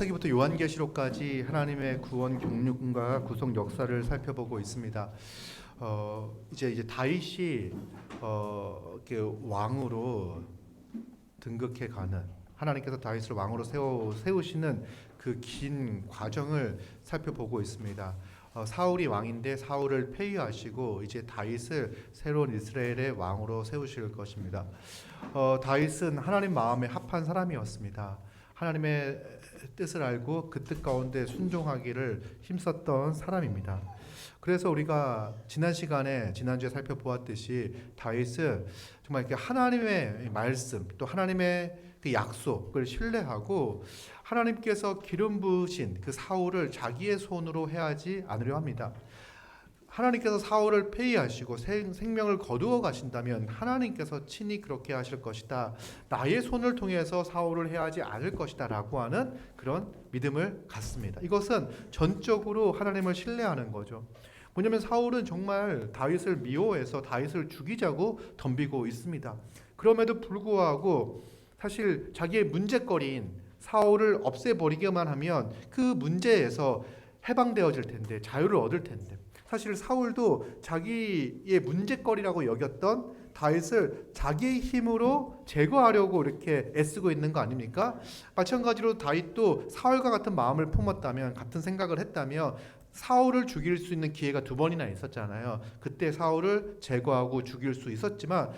창세기부터 요한계시록까지 하나님의 구원 경륜과 구속 역사를 살펴보고 있습니다. 이제 다윗이 이렇게 왕으로 등극해 가는, 하나님께서 다윗을 왕으로 세우시는 그 긴 과정을 살펴보고 있습니다. 사울이 왕인데 사울을 폐위하시고 이제 다윗을 새로운 이스라엘의 왕으로 세우실 것입니다. 다윗은 하나님 마음에 합한 사람이었습니다. 하나님의 뜻을 알고 그 뜻 가운데 순종하기를 힘썼던 사람입니다. 그래서 우리가 지난주에 살펴보았듯이 다윗은 정말 이렇게 하나님의 말씀, 또 하나님의 그 약속을 신뢰하고 하나님께서 기름 부으신 그 사울을 자기의 손으로 해하지 않으려 합니다. 하나님께서 사울을 폐위하시고 생명을 거두어 가신다면 하나님께서 친히 그렇게 하실 것이다. 나의 손을 통해서 사울을 해하지 않을 것이다 라고 하는 그런 믿음을 갖습니다. 이것은 전적으로 하나님을 신뢰하는 거죠. 뭐냐면 사울은 정말 다윗을 미워해서 다윗을 죽이자고 덤비고 있습니다. 그럼에도 불구하고 사실 자기의 문제거리인 사울을 없애버리기만 하면 그 문제에서 해방되어질 텐데, 자유를 얻을 텐데, 사실 사울도 자기의 문제거리라고 여겼던 다윗을 자기의 힘으로 제거하려고 이렇게 애쓰고 있는 거 아닙니까? 마찬가지로 다윗도 사울과 같은 마음을 품었다면, 같은 생각을 했다면 사울을 죽일 수 있는 기회가 2번이나 있었잖아요. 그때 사울을 제거하고 죽일 수 있었지만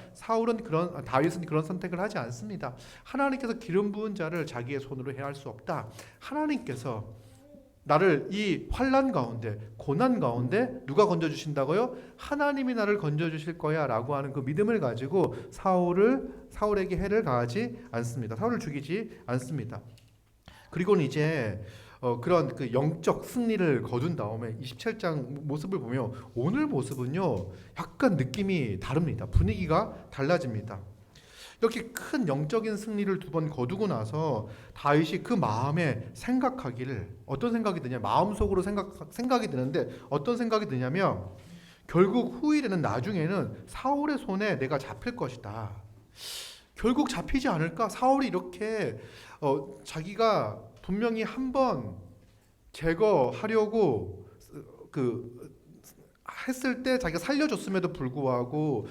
다윗은 그런 선택을 하지 않습니다. 하나님께서 기름 부은 자를 자기의 손으로 해할 수 없다. 하나님께서 나를 이 환난 가운데, 고난 가운데 누가 건져주신다고요? 하나님이 나를 건져주실 거야 라고 하는 그 믿음을 가지고 사울에게 해를 가하지 않습니다. 사울을 죽이지 않습니다. 그리고는 이제 그런 그 영적 승리를 거둔 다음에 27장 모습을 보면 오늘 모습은요 약간 느낌이 다릅니다. 분위기가 달라집니다. 이렇게 큰 영적인 승리를 2번 거두고 나서 다윗이 그 마음에 생각하기를, 어떤 생각이 드냐, 마음속으로 생각이 드는데 어떤 생각이 드냐면 결국 후일에는, 나중에는 사울의 손에 내가 잡힐 것이다. 결국 잡히지 않을까? 사울이 이렇게 자기가 분명히 한번 제거하려고 했을 때 자기가 살려줬음에도 불구하고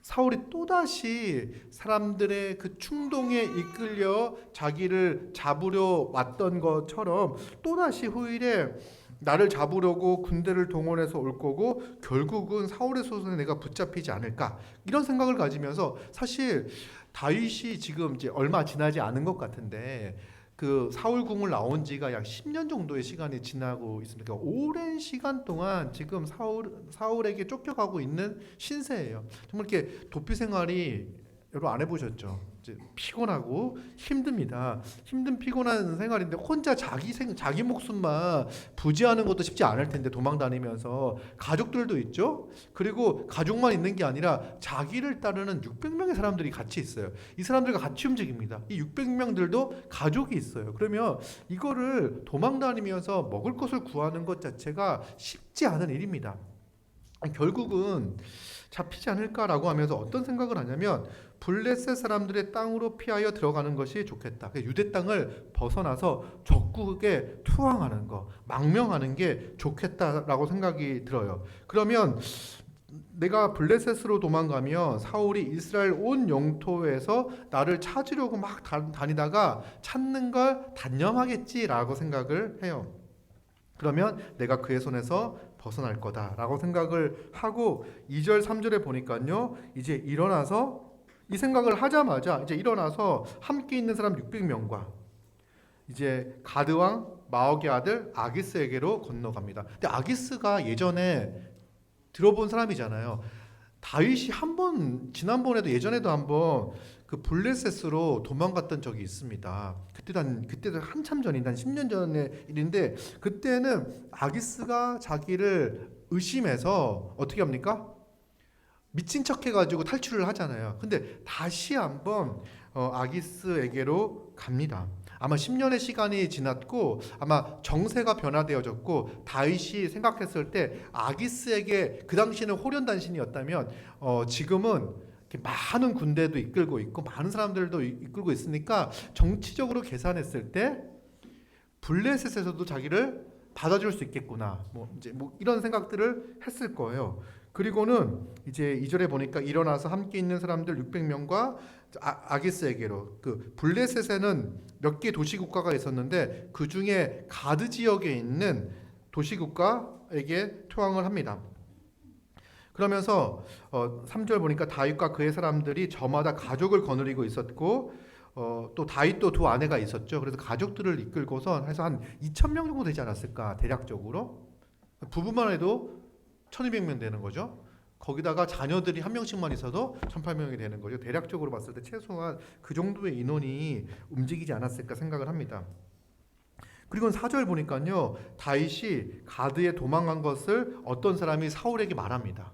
사울이 또다시 사람들의 그 충동에 이끌려 자기를 잡으려 왔던 것처럼 또다시 후일에 나를 잡으려고 군대를 동원해서 올 거고 결국은 사울의 손에 내가 붙잡히지 않을까, 이런 생각을 가지면서, 사실 다윗이 지금 이제 얼마 지나지 않은 것 같은데 그 사울궁을 나온 지가 약 10년 정도의 시간이 지나고 있습니다. 그러니까 오랜 시간 동안 지금 사울에게 쫓겨가고 있는 신세예요. 정말 이렇게 도피 생활이, 여러분 안 해보셨죠? 이제 피곤하고 힘듭니다. 피곤한 생활인데 혼자 자기 목숨만 부지하는 것도 쉽지 않을 텐데, 도망 다니면서 가족들도 있죠. 그리고 가족만 있는 게 아니라 자기를 따르는 600명의 사람들이 같이 있어요. 이 사람들과 같이 움직입니다. 이 600명들도 가족이 있어요. 그러면 이거를 도망 다니면서 먹을 것을 구하는 것 자체가 쉽지 않은 일입니다. 결국은 잡히지 않을까라고 하면서 어떤 생각을 하냐면 블레셋 사람들의 땅으로 피하여 들어가는 것이 좋겠다. 유대 땅을 벗어나서 적국에 투항하는 거, 망명하는 게 좋겠다라고 생각이 들어요. 그러면 내가 블레셋으로 도망가면 사울이 이스라엘 온 영토에서 나를 찾으려고 막 다니다가 찾는 걸 단념하겠지라고 생각을 해요. 그러면 내가 그의 손에서 벗어날 거다라고 생각을 하고 2절 3절에 보니까요, 이제 일어나서 이 생각을 하자마자 이제 일어나서 함께 있는 사람 600명과 이제 가드왕 마옥의 아들 아기스에게로 건너갑니다. 근데 아기스가 예전에 들어본 사람이잖아요. 다윗이 지난번에도 예전에도 한번 그 블레셋으로 도망갔던 적이 있습니다. 그때도 한참 전인, 한 10년 전의 일인데, 그때는 아기스가 자기를 의심해서 어떻게 합니까? 미친 척 해가지고 탈출을 하잖아요. 근데 다시 한번 아기스에게로 갑니다. 아마 10년의 시간이 지났고 아마 정세가 변화되어졌고 다윗이 생각했을 때 아기스에게, 그 당시에는 호련단신이었다면 지금은 많은 군대도 이끌고 있고 많은 사람들도 이끌고 있으니까 정치적으로 계산했을 때 블레셋에서도 자기를 받아줄 수 있겠구나. 뭐 이런 생각들을 했을 거예요. 그리고는 이제 2절에 보니까 일어나서 함께 있는 사람들 600명과 아기스에게로, 그 블레셋에는 몇 개 도시국가가 있었는데 그 중에 가드 지역에 있는 도시국가에게 투항을 합니다. 그러면서 3절 보니까 다윗과 그의 사람들이 저마다 가족을 거느리고 있었고, 또 다윗도 두 아내가 있었죠. 그래서 가족들을 이끌고서 해서 한 2,000명 정도 되지 않았을까, 대략적으로. 부부만 해도 1,200명 되는 거죠. 거기다가 자녀들이 한 명씩만 있어도 1,800명이 되는 거죠. 대략적으로 봤을 때 최소한 그 정도의 인원이 움직이지 않았을까 생각을 합니다. 그리고 4절 보니까요, 다윗이 가드에 도망간 것을 어떤 사람이 사울에게 말합니다.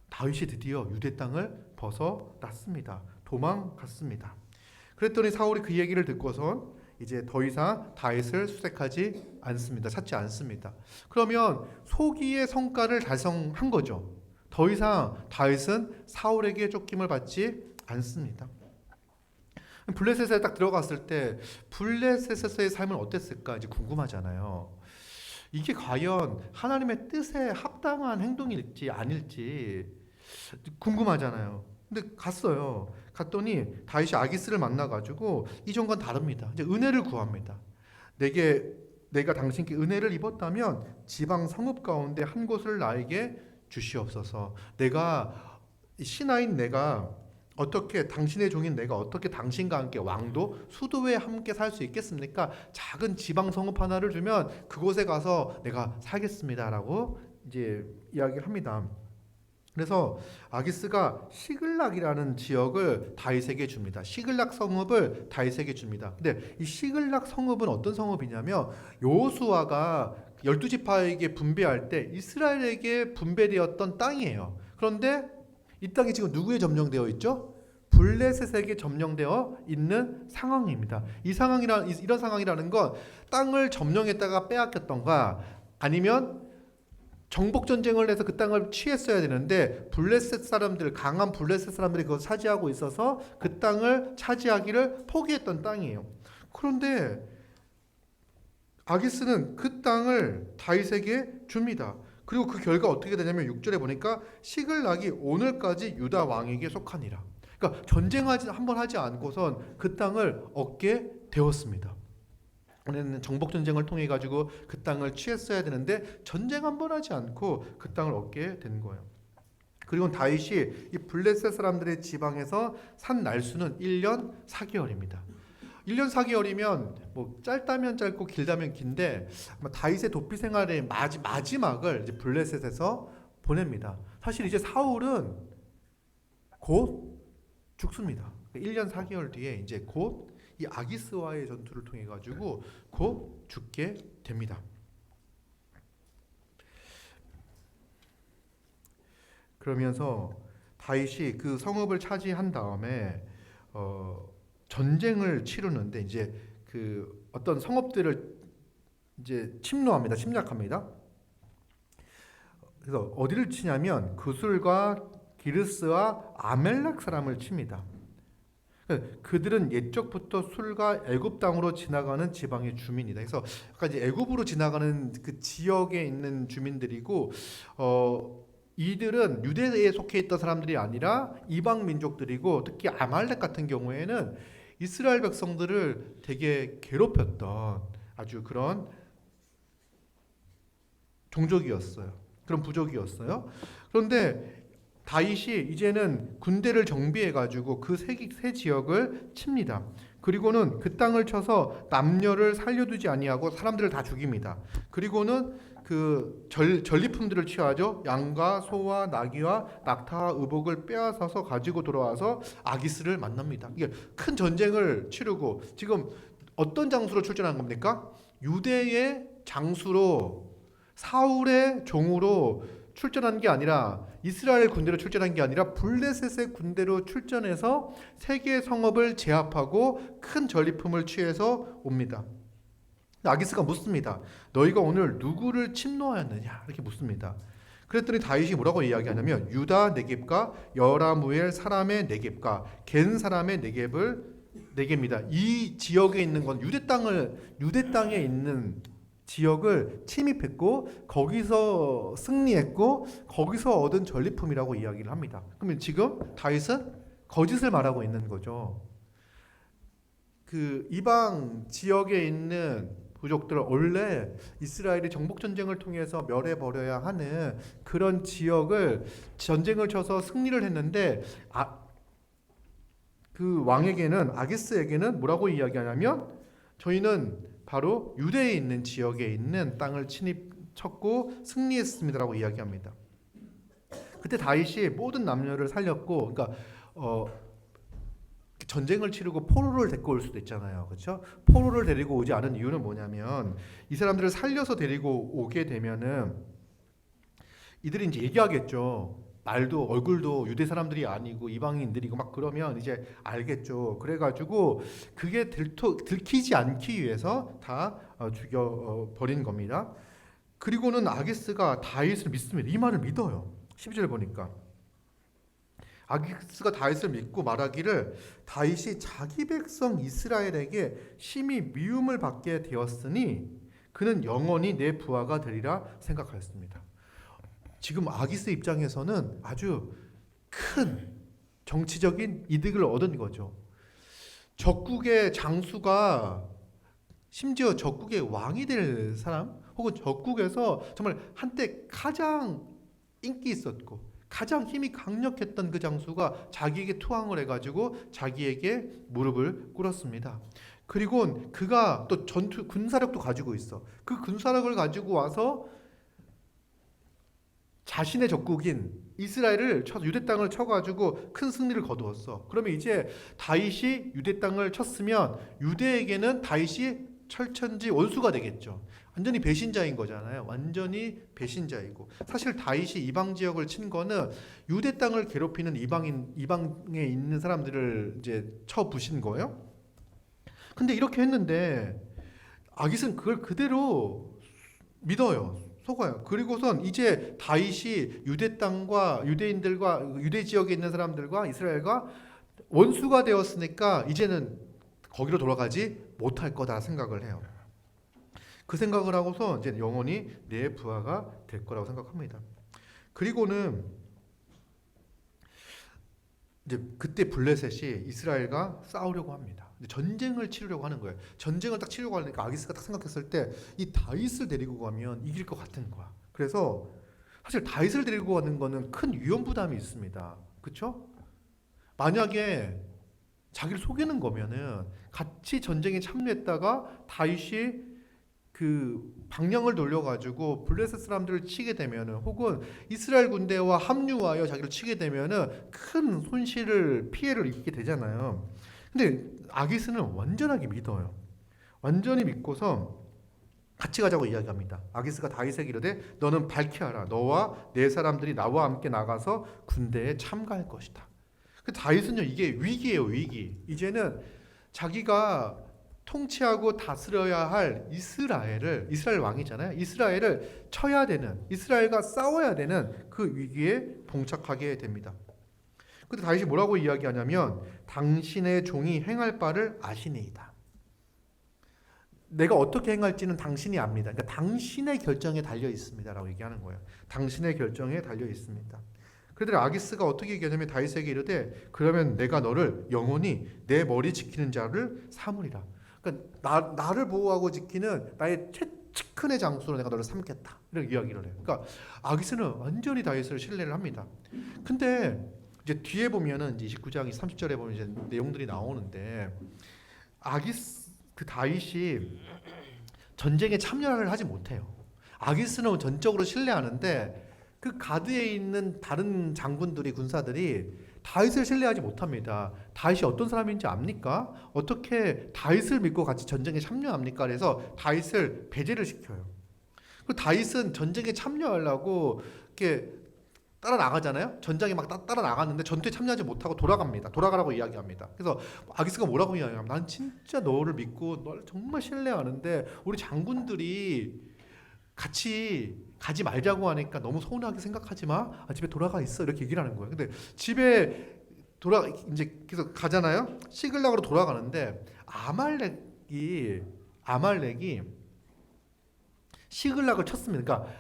다윗이 드디어 유대 땅을 벗어났습니다. 도망갔습니다. 그랬더니 사울이 그 얘기를 듣고선 이제 더 이상 다윗을 수색하지 않습니다. 찾지 않습니다. 그러면 소기의 성과를 달성한 거죠. 더 이상 다윗은 사울에게 쫓김을 받지 않습니다. 블레셋에 딱 들어갔을 때 블레셋에서의 삶은 어땠을까 이제 궁금하잖아요. 이게 과연 하나님의 뜻에 합당한 행동일지 아닐지 궁금하잖아요. 근데 갔어요. 갔더니 다윗이 아기스를 만나가지고 이전과는 다릅니다. 이제 은혜를 구합니다. 내가 당신께 은혜를 입었다면 지방 성읍 가운데 한 곳을 나에게 주시옵소서. 신하인 내가 어떻게, 당신의 종인 내가 어떻게 당신과 함께 왕도 수도에 함께 살 수 있겠습니까? 작은 지방 성읍 하나를 주면 그곳에 가서 내가 살겠습니다라고 이제 이야기를 합니다. 그래서 아기스가 시글락이라는 지역을 다윗에게 줍니다. 시글락 성읍을 다윗에게 줍니다. 근데 이 시글락 성읍은 어떤 성읍이냐면 여호수아가 12지파에게 분배할 때 이스라엘에게 분배되었던 땅이에요. 그런데 이 땅이 지금 누구에 점령되어 있죠? 블레셋에게 점령되어 있는 상황입니다. 이런 상황이라는 건 땅을 점령했다가 빼앗겼던가, 아니면 정복 전쟁을 해서 그 땅을 취했어야 되는데 강한 블레셋 사람들이 그것을 차지하고 있어서 그 땅을 차지하기를 포기했던 땅이에요. 그런데 아기스는 그 땅을 다윗에게 줍니다. 그리고 그 결과 어떻게 되냐면 6절에 보니까 시글락이 오늘까지 유다 왕에게 속하니라. 그러니까 한번 하지 않고선 그 땅을 얻게 되었습니다. 우리는 정복 전쟁을 통해 가지고 그 땅을 취했어야 되는데 전쟁 한번 하지 않고 그 땅을 얻게 된 거예요. 그리고 다윗이 이 블레셋 사람들의 지방에서 산 날수는 1년 4개월입니다. 1년 4개월이면 뭐 짧다면 짧고 길다면 긴데 아마 다윗의 도피 생활의 마지막을 이제 블레셋에서 보냅니다. 사실 이제 사울은 곧 죽습니다. 1년 4개월 뒤에 이제 곧 이 아기스와의 전투를 통해 가지고 곧 죽게 됩니다. 그러면서 다윗이 그 성읍을 차지한 다음에 전쟁을 치르는데 이제 그 어떤 성읍들을 이제 침략합니다. 그래서 어디를 치냐면 구술과 기르스와 아멜렉 사람을 칩니다. 그들은 옛적부터 술과 애굽 땅으로 지나가는 지방의 주민이다. 그래서 아까 이제 애굽으로 지나가는 그 지역에 있는 주민들이고, 이들은 유대에 속해 있던 사람들이 아니라 이방 민족들이고, 특히 아말렉 같은 경우에는 이스라엘 백성들을 되게 괴롭혔던 아주 그런 종족이었어요. 그런 부족이었어요. 그런데 다윗이 이제는 군대를 정비해 가지고 그 세 지역을 칩니다. 그리고는 그 땅을 쳐서 남녀를 살려두지 아니하고 사람들을 다 죽입니다. 그리고는 그 전리품들을 취하죠. 양과 소와 나귀와 낙타와 의복을 빼앗아서 가지고 돌아와서 아기스를 만납니다. 이게 큰 전쟁을 치르고 지금 어떤 장수로 출전한 겁니까? 유대의 장수로, 사울의 종으로 출전한 게 아니라, 이스라엘 군대로 출전한 게 아니라 블레셋의 군대로 출전해서 세 개의 성읍을 제압하고 큰 전리품을 취해서 옵니다. 아기스가 묻습니다. 너희가 오늘 누구를 침노하였느냐? 이렇게 묻습니다. 그랬더니 다윗이 뭐라고 이야기하냐면 유다 네겝과 여라무엘 사람의 네겝과 겐 사람의 네겝을 4개입니다. 이 지역에 있는 건 유대 땅에 있는 지역을 침입했고 거기서 승리했고 거기서 얻은 전리품이라고 이야기를 합니다. 그러면 지금 다윗은 거짓을 말하고 있는 거죠. 그 이방 지역에 있는 부족들은 원래 이스라엘이 정복 전쟁을 통해서 멸해 버려야 하는 그런 지역을 전쟁을 쳐서 승리를 했는데 그 왕에게는 아기스에게는 뭐라고 이야기하냐면 저희는 바로 유대에 있는 지역에 있는 땅을 쳤고 승리했습니다라고 이야기합니다. 그때 다윗이 모든 남녀를 살렸고, 그러니까 전쟁을 치르고 포로를 데리고 올 수도 있잖아요, 그렇죠? 포로를 데리고 오지 않은 이유는 뭐냐면 이 사람들을 살려서 데리고 오게 되면은 이들이 이제 얘기하겠죠. 말도 얼굴도 유대 사람들이 아니고 이방인들이고 막 그러면 이제 알겠죠. 그래가지고 그게 들키지 않기 위해서 다 죽여 버린 겁니다. 그리고는 아기스가 다윗을 믿습니다. 이 말을 믿어요. 12절 보니까 아기스가 다윗을 믿고 말하기를 다윗이 자기 백성 이스라엘에게 심히 미움을 받게 되었으니 그는 영원히 내 부하가 되리라 생각하였습니다. 지금 아기스 입장에서는 아주 큰 정치적인 이득을 얻은 거죠. 적국의 장수가 심지어 적국의 왕이 될 사람 혹은 적국에서 정말 한때 가장 인기 있었고 가장 힘이 강력했던 그 장수가 자기에게 투항을 해가지고 자기에게 무릎을 꿇었습니다. 그리고 그가 또 군사력도 가지고 있어. 그 군사력을 가지고 와서 자신의 적국인 이스라엘을 유대 땅을 쳐가지고 큰 승리를 거두었어. 그러면 이제 다윗이 유대 땅을 쳤으면 유대에게는 다윗이 철천지 원수가 되겠죠. 완전히 배신자인 거잖아요. 완전히 배신자이고 사실 다윗이 이방 지역을 친 거는 유대 땅을 괴롭히는 이방에 있는 사람들을 이제 쳐 부신 거예요. 근데 이렇게 했는데 아깃은 그걸 그대로 믿어요. 속아요. 그리고선 이제 다윗이 유대 땅과 유대인들과 유대 지역에 있는 사람들과 이스라엘과 원수가 되었으니까 이제는 거기로 돌아가지 못할 거다 생각을 해요. 그 생각을 하고서 이제 영원히 내 부하가 될 거라고 생각합니다. 그리고는 이제 그때 블레셋이 이스라엘과 싸우려고 합니다. 전쟁을 치르려고 하는 거예요. 전쟁을 딱 치려고 하니까 아기스가 딱 생각했을 때 이 다윗을 데리고 가면 이길 것 같은 거야. 그래서 사실 다윗을 데리고 가는 거는 큰 위험 부담이 있습니다. 그렇죠? 만약에 자기를 속이는 거면은 같이 전쟁에 참여했다가 다윗이 그 방향을 돌려가지고 블레셋 사람들을 치게 되면은 혹은 이스라엘 군대와 합류하여 자기를 치게 되면은 큰 피해를 입게 되잖아요. 근데 아기스는 완전하게 믿어요. 완전히 믿고서 같이 가자고 이야기합니다. 아기스가 다윗에게 이르되 너는 밝히 알아. 너와 내 사람들이 나와 함께 나가서 군대에 참가할 것이다. 그 다윗은요 이게 위기예요, 위기. 이제는 자기가 통치하고 다스려야 할 이스라엘 왕이잖아요. 이스라엘을 쳐야 되는, 이스라엘과 싸워야 되는 그 위기에 봉착하게 됩니다. 근데 다윗이 뭐라고 이야기하냐면 당신의 종이 행할 바를 아시니이다. 내가 어떻게 행할지는 당신이 압니다. 그러니까 당신의 결정에 달려 있습니다라고 얘기하는 거예요. 당신의 결정에 달려 있습니다. 그러더니 아기스가 어떻게 얘기하냐면 다윗에게 이르되 그러면 내가 너를 영원히 내 머리 지키는 자를 삼으리라. 그러니까 나를 보호하고 지키는 나의 측근의 장수로 내가 너를 삼겠다. 이렇게 이야기를 해요. 그러니까 아기스는 완전히 다윗을 신뢰를 합니다. 근데 이제 뒤에 보면은 이제 29장 30절에 보면 이제 내용들이 나오는데 그 다윗이 전쟁에 참여를 하지 못해요. 아기스는 전적으로 신뢰하는데 그 가드에 있는 다른 장군들이 군사들이 다윗을 신뢰하지 못합니다. 다윗이 어떤 사람인지 압니까? 어떻게 다윗을 믿고 같이 전쟁에 참여합니까? 그래서 다윗을 배제를 시켜요. 그 다윗은 전쟁에 참여하려고 이렇게 따라 나가잖아요. 전장에 막 따라 나갔는데 전투에 참여하지 못하고 돌아갑니다. 돌아가라고 이야기합니다. 그래서 아기스가 뭐라고 이야기하냐면 난 진짜 너를 믿고 널 정말 신뢰하는데 우리 장군들이 같이 가지 말자고 하니까 너무 서운하게 생각하지 마. 집에 돌아가 있어. 이렇게 얘기를 하는 거예요. 근데 집에 이제 계속 가잖아요. 시글락으로 돌아가는데 아말렉이 시글락을 쳤습니다. 그러니까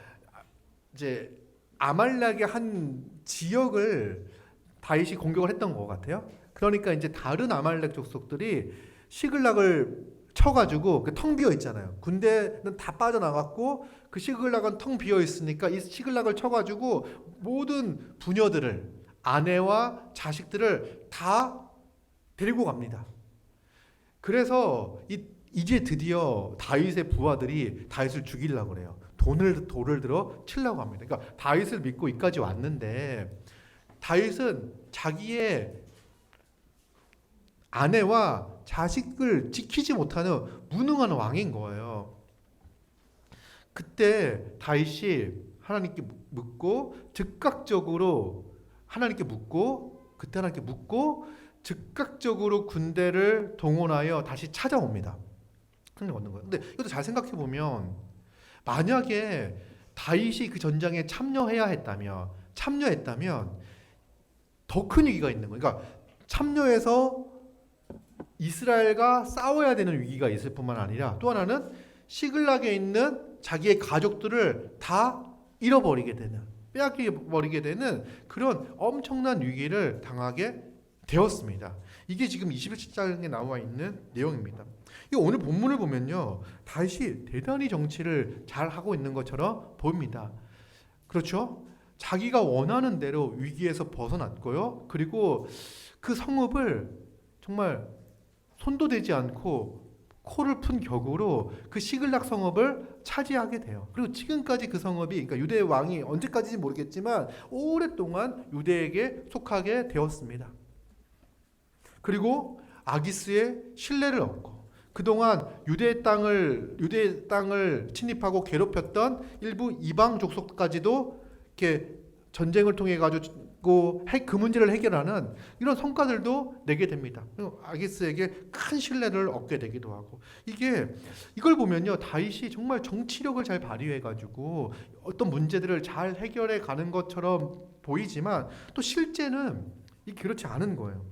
이제 아말렉의 한 지역을 다윗이 공격을 했던 것 같아요. 그러니까 이제 다른 아말렉 족속들이 시글락을 쳐가지고 텅 비어 있잖아요. 군대는 다 빠져나갔고 그 시글락은 텅 비어 있으니까 이 시글락을 쳐가지고 모든 부녀들을, 아내와 자식들을 다 데리고 갑니다. 그래서 이제 드디어 다윗의 부하들이 다윗을 죽이려고 그래요. 돌을 들어 치려고 합니다. 그러니까 다윗을 믿고 이까지 왔는데 다윗은 자기의 아내와 자식을 지키지 못하는 무능한 왕인 거예요. 그때 다윗이 하나님께 묻고 즉각적으로 군대를 동원하여 다시 찾아옵니다. 근데 이것도 잘 생각해 보면 만약에 다윗이 그 전장에 참여했다면 더 큰 위기가 있는 거예요. 그러니까 참여해서 이스라엘과 싸워야 되는 위기가 있을 뿐만 아니라 또 하나는 시글락에 있는 자기의 가족들을 다 빼앗겨버리게 되는 그런 엄청난 위기를 당하게 되었습니다. 이게 지금 21장에 나와 있는 내용입니다. 오늘 본문을 보면요, 다윗이 대단히 정치를 잘 하고 있는 것처럼 보입니다. 그렇죠? 자기가 원하는 대로 위기에서 벗어났고요. 그리고 그 성읍을 정말 손도 대지 않고 코를 푼 격으로 그 시글락 성읍을 차지하게 돼요. 그리고 지금까지 그 성읍이, 그러니까 유대 왕이 언제까지인지 모르겠지만 오랫동안 유대에게 속하게 되었습니다. 그리고 아기스의 신뢰를 얻고 그동안 유대 땅을 침입하고 괴롭혔던 일부 이방 족속까지도 이렇게 전쟁을 통해 가지고 그 문제를 해결하는 이런 성과들도 내게 됩니다. 아기스에게 큰 신뢰를 얻게 되기도 하고, 이걸 보면요, 다윗이 정말 정치력을 잘 발휘해 가지고 어떤 문제들을 잘 해결해 가는 것처럼 보이지만 또 실제는 그렇지 않은 거예요.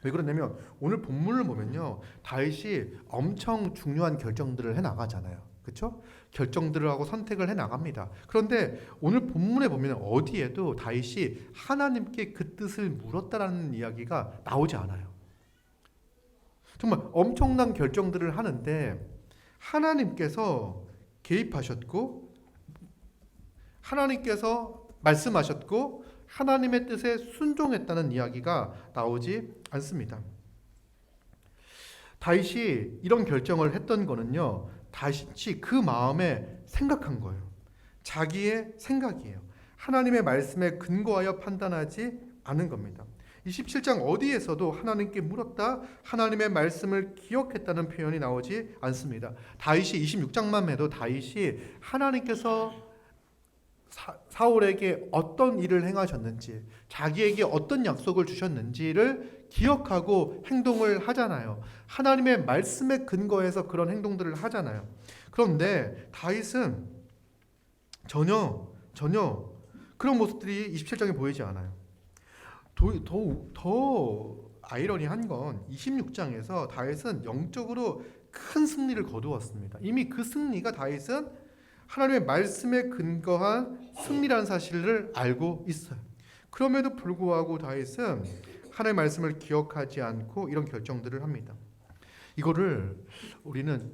왜 그러냐면 오늘 본문을 보면요, 다윗이 엄청 중요한 결정들을 해 나가잖아요. 그렇죠? 결정들을 하고 선택을 해 나갑니다. 그런데 오늘 본문에 보면 어디에도 다윗이 하나님께 그 뜻을 물었다라는 이야기가 나오지 않아요. 정말 엄청난 결정들을 하는데 하나님께서 개입하셨고 하나님께서 말씀하셨고 하나님의 뜻에 순종했다는 이야기가 나오지 않습니다. 다윗이 이런 결정을 했던 거는요, 다윗이 그 마음에 생각한 거예요. 자기의 생각이에요. 하나님의 말씀에 근거하여 판단하지 않은 겁니다. 27장 어디에서도 하나님께 물었다, 하나님의 말씀을 기억했다는 표현이 나오지 않습니다. 다윗이 26장만 해도 다윗이 하나님께서 사울에게 어떤 일을 행하셨는지, 자기에게 어떤 약속을 주셨는지를 기억하고 행동을 하잖아요. 하나님의 말씀에 근거해서 그런 행동들을 하잖아요. 그런데 다윗은 전혀 그런 모습들이 27장에 보이지 않아요. 더 아이러니한 건 26장에서 다윗은 영적으로 큰 승리를 거두었습니다. 이미 그 승리가 다윗은 하나님의 말씀에 근거한 승리라는 사실을 알고 있어요. 그럼에도 불구하고 다윗은 하나님의 말씀을 기억하지 않고 이런 결정들을 합니다. 이거를 우리는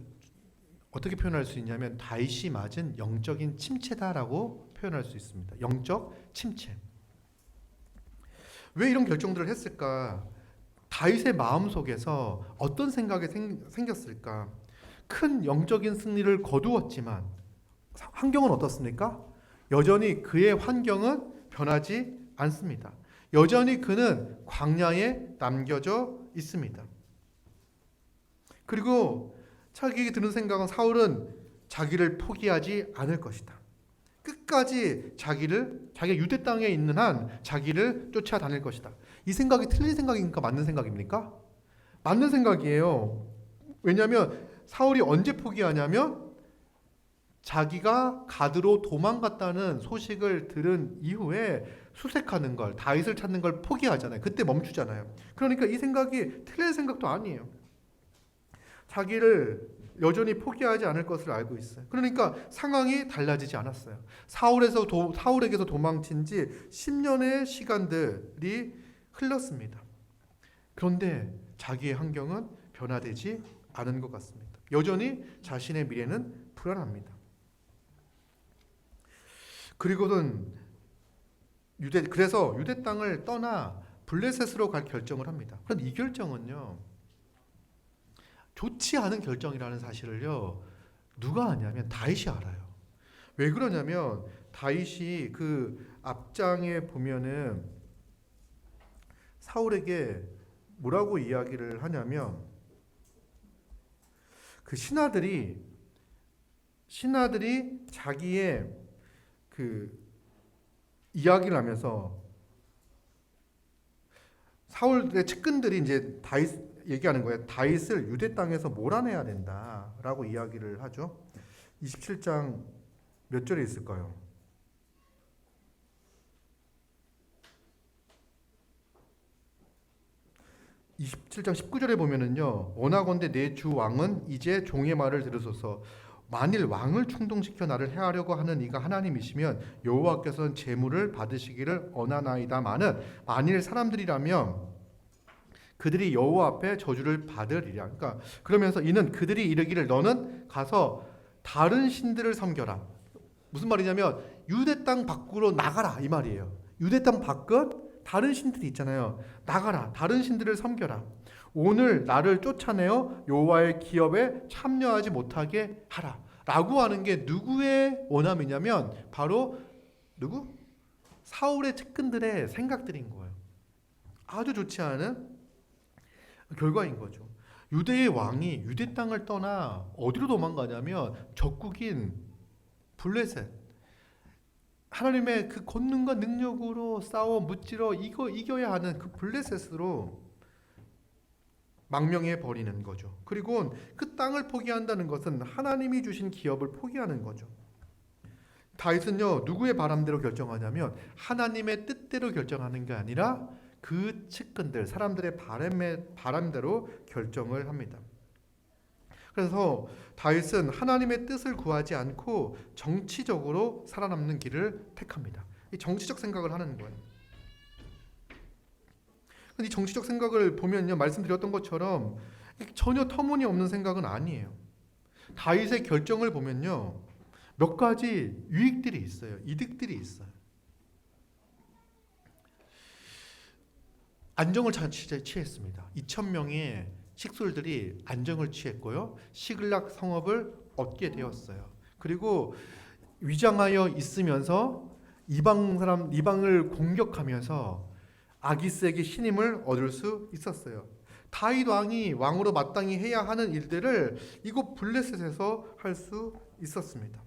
어떻게 표현할 수 있냐면 다윗이 맞은 영적인 침체다라고 표현할 수 있습니다. 영적 침체. 왜 이런 결정들을 했을까? 다윗의 마음속에서 어떤 생각이 생겼을까? 큰 영적인 승리를 거두었지만 환경은 어떻습니까? 여전히 그의 환경은 변하지 않습니다. 여전히 그는 광야에 남겨져 있습니다. 그리고 자기에게 드는 생각은 사울은 자기를 포기하지 않을 것이다. 끝까지 자기가 유대 땅에 있는 한 자기를 쫓아다닐 것이다. 이 생각이 틀린 생각입니까? 맞는 생각입니까? 맞는 생각이에요. 왜냐하면 사울이 언제 포기하냐면 자기가 가드로 도망갔다는 소식을 들은 이후에 수색하는 걸, 다윗을 찾는 걸 포기하잖아요. 그때 멈추잖아요. 그러니까 이 생각이 틀릴 생각도 아니에요. 자기를 여전히 포기하지 않을 것을 알고 있어요. 그러니까 상황이 달라지지 않았어요. 사울에게서 도망친 지 10년의 시간들이 흘렀습니다. 그런데 자기의 환경은 변화되지 않은 것 같습니다. 여전히 자신의 미래는 불안합니다. 그리고는 그래서 유대 땅을 떠나 블레셋으로 갈 결정을 합니다. 그런데 이 결정은요, 좋지 않은 결정이라는 사실을요, 누가 아냐면 다윗이 알아요. 왜 그러냐면 다윗이 그 앞장에 보면은 사울에게 뭐라고 이야기를 하냐면, 그 신하들이 자기의 그 이야기를 하면서 사울의 측근들이 이제 다윗 얘기하는 거예요. 다윗을 유대 땅에서 몰아내야 된다라고 이야기를 하죠. 27장 몇 절에 있을까요? 27장 19절에 보면은요, 원하건대 내 주 왕은 이제 종의 말을 들으소서. 만일 왕을 충동시켜 나를 해하려고 하는 이가 하나님이시면 여호와께서는 재물을 받으시기를 원하나이다마는 만일 사람들이라면 그들이 여호와 앞에 저주를 받으리라. 그러니까 그러면서 이는 그들이 이르기를 너는 가서 다른 신들을 섬겨라. 무슨 말이냐면 유대 땅 밖으로 나가라 이 말이에요. 유대 땅 밖은 다른 신들이 있잖아요. 나가라. 다른 신들을 섬겨라. 오늘 나를 쫓아내어 여호와의 기업에 참여하지 못하게 하라. 라고 하는 게 누구의 원함이냐면 바로 누구? 사울의 측근들의 생각들인 거예요. 아주 좋지 않은 결과인 거죠. 유대의 왕이 유대 땅을 떠나 어디로 도망가냐면 적국인 블레셋, 하나님의 그 권능과 능력으로 싸워 무찌러 이겨야 하는 그 블레셋으로 망명해 버리는 거죠. 그리고 그 땅을 포기한다는 것은 하나님이 주신 기업을 포기하는 거죠. 다윗은요, 누구의 바람대로 결정하냐면 하나님의 뜻대로 결정하는 게 아니라 그 측근들, 사람들의 바람대로 결정을 합니다. 그래서 다윗은 하나님의 뜻을 구하지 않고 정치적으로 살아남는 길을 택합니다. 이 정치적 생각을 하는 거예요. 근데 이 정치적 생각을 보면요, 말씀드렸던 것처럼 전혀 터무니없는 생각은 아니에요. 다윗의 결정을 보면요, 몇 가지 유익들이 있어요. 이득들이 있어요. 안정을 취했습니다. 2,000명의 식솔들이 안정을 취했고요. 시글락 성읍을 얻게 되었어요. 그리고 위장하여 있으면서 이방을 공격하면서 아기스에게 신임을 얻을 수 있었어요. 다윗 왕이 왕으로 마땅히 해야 하는 일들을 이곳 블레셋에서 할 수 있었습니다.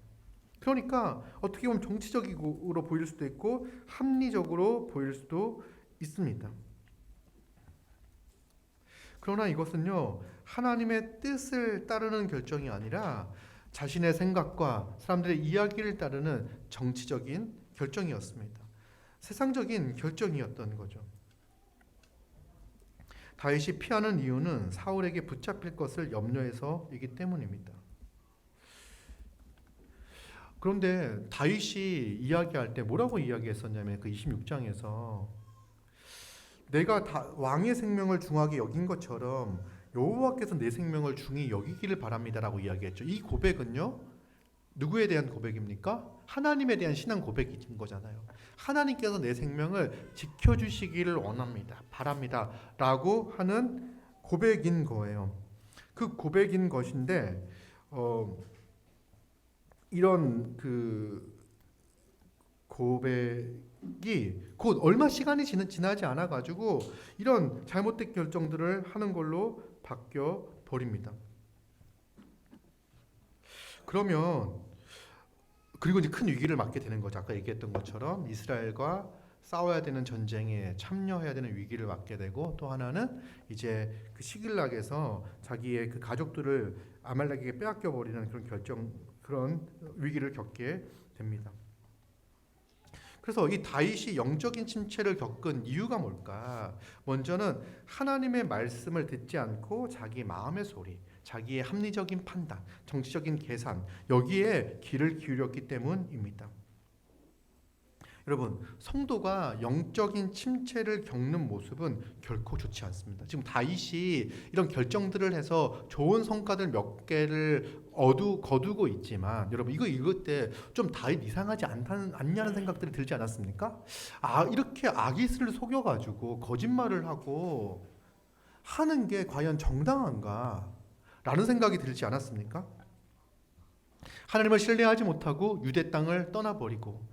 그러니까 어떻게 보면 정치적으로 보일 수도 있고 합리적으로 보일 수도 있습니다. 그러나 이것은요, 하나님의 뜻을 따르는 결정이 아니라 자신의 생각과 사람들의 이야기를 따르는 정치적인 결정이었습니다. 세상적인 결정이었던 거죠. 다윗이 피하는 이유는 사울에게 붙잡힐 것을 염려해서이기 때문입니다. 그런데 다윗이 이야기할 때 뭐라고 이야기했었냐면 그 26장에서 내가 왕의 생명을 중하게 여긴 것처럼 여호와께서 내 생명을 중히 여기기를 바랍니다라고 이야기했죠. 이 고백은요, 누구에 대한 고백입니까? 하나님에 대한 신앙 고백인 거잖아요. 하나님께서 내 생명을 지켜주시기를 원합니다, 바랍니다 라고 하는 고백인 거예요. 그 고백인 것인데 이런 그 고백이 곧 얼마 시간이 지나지 않아 가지고 이런 잘못된 결정들을 하는 걸로 바뀌어 버립니다. 그리고 이제 큰 위기를 맞게 되는 거죠. 아까 얘기했던 것처럼 이스라엘과 싸워야 되는 전쟁에 참여해야 되는 위기를 맞게 되고, 또 하나는 이제 그 시글락에서 자기의 그 가족들을 아말렉에게 빼앗겨 버리는 그런 위기를 겪게 됩니다. 그래서 이 다윗이 영적인 침체를 겪은 이유가 뭘까? 먼저는 하나님의 말씀을 듣지 않고 자기 마음의 소리, 자기의 합리적인 판단, 정치적인 계산, 여기에 귀를 기울였기 때문입니다. 여러분, 성도가 영적인 침체를 겪는 모습은 결코 좋지 않습니다. 지금 다윗이 이런 결정들을 해서 좋은 성과들 몇 개를 거두고 있지만, 여러분 이거 읽을 때 좀 다윗 이상하지 않냐는 생각들이 들지 않았습니까? 이렇게 아기스를 속여가지고 거짓말을 하고 하는 게 과연 정당한가? 라는 생각이 들지 않았습니까? 하나님을 신뢰하지 못하고 유대 땅을 떠나버리고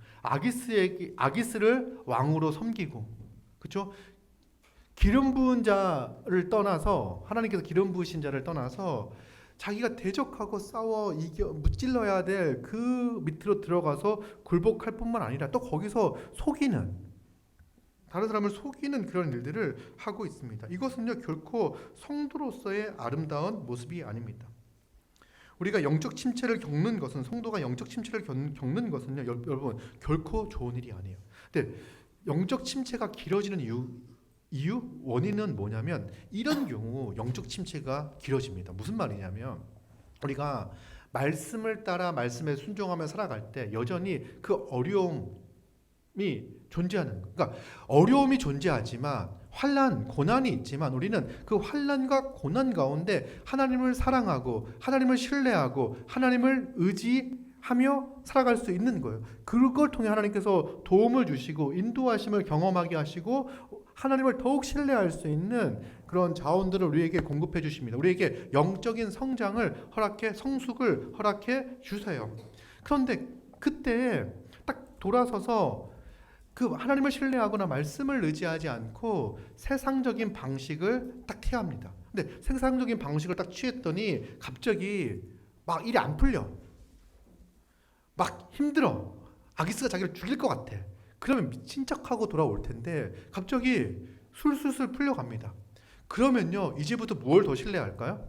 아기스를 왕으로 섬기고, 그렇죠? 기름 부은 자를 떠나서, 하나님께서 기름 부으신 자를 떠나서 자기가 대적하고 싸워 무찔러야 될 그 밑으로 들어가서 굴복할 뿐만 아니라 또 거기서 다른 사람을 속이는 그런 일들을 하고 있습니다. 이것은요 결코 성도로서의 아름다운 모습이 아닙니다. 우리가 영적 침체를 겪는 것은, 성도가 영적 침체를 겪는 것은요, 여러분 결코 좋은 일이 아니에요. 근데 영적 침체가 길어지는 원인은 뭐냐면, 이런 경우 영적 침체가 길어집니다. 무슨 말이냐면, 우리가 말씀을 따라 말씀에 순종하며 살아갈 때 여전히 그 어려움이 존재하는 거예요. 그러니까 어려움이 존재하지만, 환난, 고난이 있지만 우리는 그 환난과 고난 가운데 하나님을 사랑하고 하나님을 신뢰하고 하나님을 의지하며 살아갈 수 있는 거예요. 그걸 통해 하나님께서 도움을 주시고 인도하심을 경험하게 하시고 하나님을 더욱 신뢰할 수 있는 그런 자원들을 우리에게 공급해 주십니다. 우리에게 영적인 성장을 성숙을 허락해 주세요. 그런데 그때 딱 돌아서서 그 하나님을 신뢰하거나 말씀을 의지하지 않고 세상적인 방식을 딱 취합니다. 근데 세상적인 방식을 딱 취했더니 갑자기 막 일이 안 풀려. 막 힘들어. 아기스가 자기를 죽일 것 같아. 그러면 미친 척하고 돌아올 텐데 갑자기 술술술 풀려갑니다. 그러면요, 이제부터 뭘 더 신뢰할까요?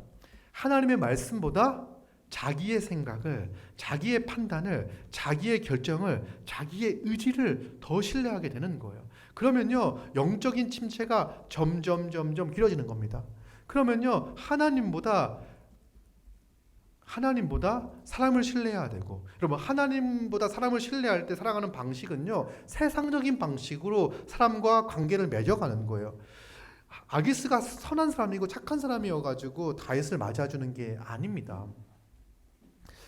하나님의 말씀보다 자기의 생각을, 자기의 판단을, 자기의 결정을, 자기의 의지를 더 신뢰하게 되는 거예요. 그러면요, 영적인 침체가 점점 길어지는 겁니다. 그러면요, 하나님보다 사람을 신뢰해야 되고, 여러분 하나님보다 사람을 신뢰할 때 살아가는 방식은요, 세상적인 방식으로 사람과 관계를 맺어가는 거예요. 아기스가 선한 사람이고 착한 사람이어가지고 다윗을 맞아주는 게 아닙니다.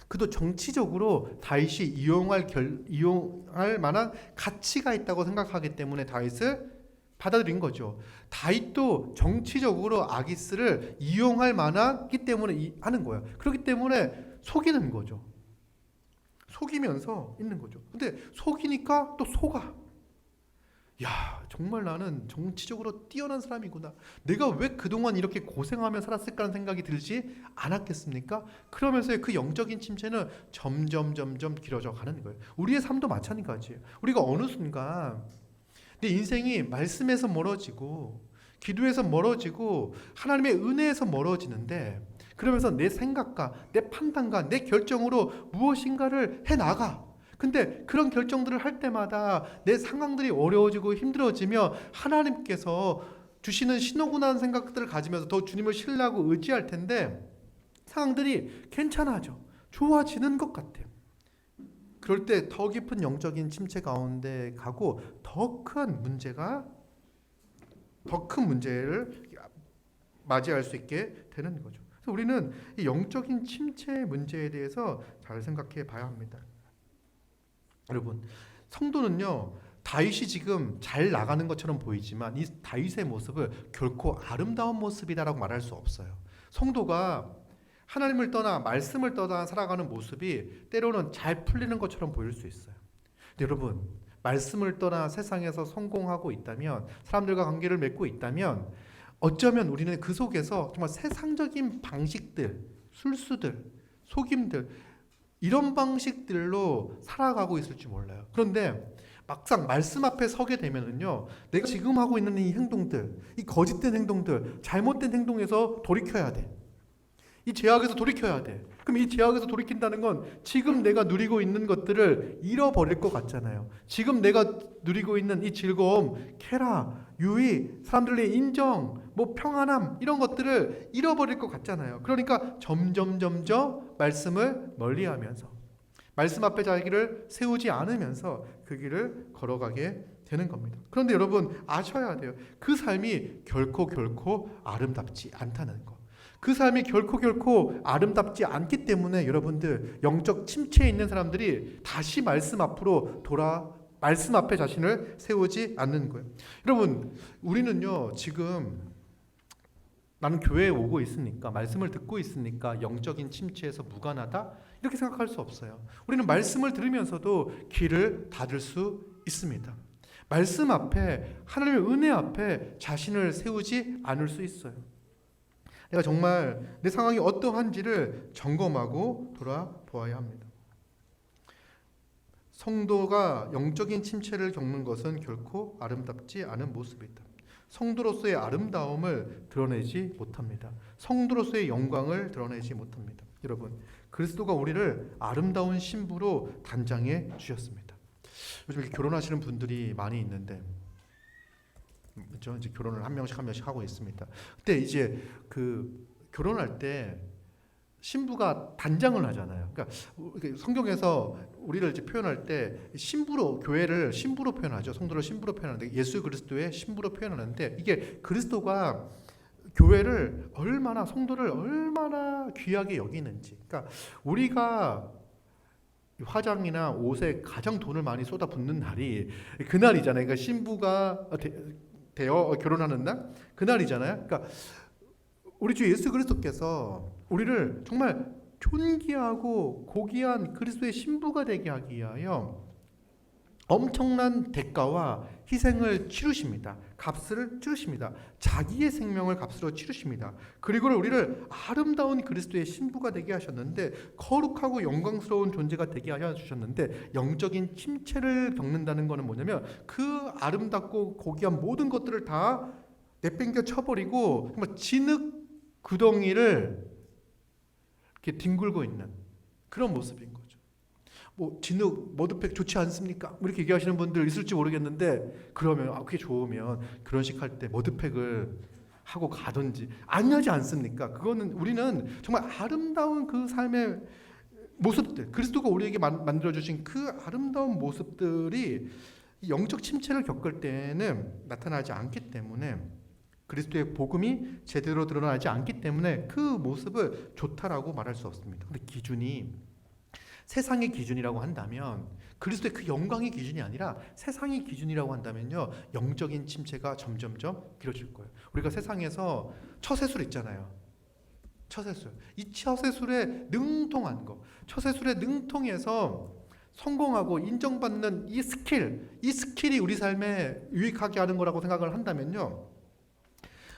그도 정치적으로 다윗이 이용할 만한 가치가 있다고 생각하기 때문에 다윗을 받아들인 거죠. 다윗도 정치적으로 아기스를 이용할 만하기 때문에 하는 거예요. 그렇기 때문에 속이는 거죠. 속이면서 있는 거죠. 근데 속이니까 또 속아. 야, 정말 나는 정치적으로 뛰어난 사람이구나. 내가 왜 그동안 이렇게 고생하며 살았을까라는 생각이 들지 않았겠습니까? 그러면서 그 영적인 침체는 점점 길어져 가는 거예요. 우리의 삶도 마찬가지예요. 우리가 어느 순간 내 인생이 말씀에서 멀어지고 기도에서 멀어지고 하나님의 은혜에서 멀어지는데, 그러면서 내 생각과 내 판단과 내 결정으로 무엇인가를 해나가. 근데 그런 결정들을 할 때마다 내 상황들이 어려워지고 힘들어지며 하나님께서 주시는 신호구나는 생각들을 가지면서 더 주님을 신뢰하고 의지할 텐데 상황들이 괜찮아져, 좋아지는 것 같아요. 그럴 때 더 깊은 영적인 침체 가운데 가고 더 큰 문제를 맞이할 수 있게 되는 거죠. 그래서 우리는 이 영적인 침체 문제에 대해서 잘 생각해 봐야 합니다. 여러분, 성도는요, 다윗이 지금 잘 나가는 것처럼 보이지만 이 다윗의 모습을 결코 아름다운 모습이다라고 말할 수 없어요. 성도가 하나님을 떠나 말씀을 떠나 살아가는 모습이 때로는 잘 풀리는 것처럼 보일 수 있어요. 근데 여러분, 말씀을 떠나 세상에서 성공하고 있다면, 사람들과 관계를 맺고 있다면 어쩌면 우리는 그 속에서 정말 세상적인 방식들, 술수들, 속임들, 이런 방식들로 살아가고 있을지 몰라요. 그런데 막상 말씀 앞에 서게 되면은요, 내가 지금 하고 있는 이 행동들, 이 거짓된 행동들, 잘못된 행동에서 돌이켜야 돼. 이 죄악에서 돌이켜야 돼. 그럼 이 제약에서 돌이킨다는 건 지금 내가 누리고 있는 것들을 잃어버릴 것 같잖아요. 지금 내가 누리고 있는 이 즐거움, 쾌락, 유의, 사람들의 인정, 평안함 이런 것들을 잃어버릴 것 같잖아요. 그러니까 점점 말씀을 멀리하면서 말씀 앞에 자기를 세우지 않으면서 그 길을 걸어가게 되는 겁니다. 그런데 여러분 아셔야 돼요. 그 삶이 결코 아름답지 않다는 거. 그 삶이 결코 아름답지 않기 때문에 여러분들 영적 침체에 있는 사람들이 다시 말씀 앞으로 말씀 앞에 자신을 세우지 않는 거예요. 여러분 우리는요 지금 나는 교회에 오고 있으니까 말씀을 듣고 있으니까 영적인 침체에서 무관하다 이렇게 생각할 수 없어요. 우리는 말씀을 들으면서도 길을 닫을 수 있습니다. 말씀 앞에 하나님의 은혜 앞에 자신을 세우지 않을 수 있어요. 내가 정말 내 상황이 어떠한지를 점검하고 돌아보아야 합니다. 성도가 영적인 침체를 겪는 것은 결코 아름답지 않은 모습이다. 성도로서의 아름다움을 드러내지 못합니다. 성도로서의 영광을 드러내지 못합니다. 여러분, 그리스도가 우리를 아름다운 신부로 단장해 주셨습니다. 요즘 이렇게 결혼하시는 분들이 많이 있는데, 그렇죠? 이제 결혼을 한 명씩 하고 있습니다. 근데 이제 그 결혼할 때 신부가 단장을 하잖아요. 그러니까 성경에서 우리를 이제 표현할 때 신부로 교회를 신부로 표현하죠. 성도를 신부로 표현하는데 예수 그리스도의 신부로 표현하는데 이게 그리스도가 교회를 얼마나 성도를 얼마나 귀하게 여기는지. 그러니까 우리가 화장이나 옷에 가장 돈을 많이 쏟아붓는 날이 그날이잖아요. 그러니까 신부가 되어 결혼하는 날 그날이잖아요. 그러니까 우리 주 예수 그리스도께서 우리를 정말 존귀하고 고귀한 그리스도의 신부가 되게 하기 위하여 엄청난 대가와 희생을 치르십니다. 값을 치르십니다. 자기의 생명을 값으로 치르십니다. 그리고 우리를 아름다운 그리스도의 신부가 되게 하셨는데 거룩하고 영광스러운 존재가 되게 하여 주셨는데 영적인 침체를 겪는다는 것은 뭐냐면 그 아름답고 고귀한 모든 것들을 다 내팽겨 쳐버리고 정말 진흙 구덩이를 이렇게 뒹굴고 있는 그런 모습인 거죠. 진흙 머드팩 좋지 않습니까? 이렇게 얘기하시는 분들 있을지 모르겠는데 그러면 그게 좋으면 결혼식 할 때 머드팩을 하고 가든지 안 하지 않습니까? 그거는 우리는 정말 아름다운 그 삶의 모습들 그리스도가 우리에게 만들어주신 그 아름다운 모습들이 영적 침체를 겪을 때는 나타나지 않기 때문에 그리스도의 복음이 제대로 드러나지 않기 때문에 그 모습을 좋다라고 말할 수 없습니다. 근데 기준이 세상의 기준이라고 한다면 그리스도의 그 영광의 기준이 아니라 세상의 기준이라고 한다면요 영적인 침체가 점점점 길어질 거예요. 우리가 세상에서 처세술 있잖아요. 처세술. 이 처세술에 능통한 거, 처세술에 능통해서 성공하고 인정받는 이 스킬이 우리 삶에 유익하게 하는 거라고 생각을 한다면요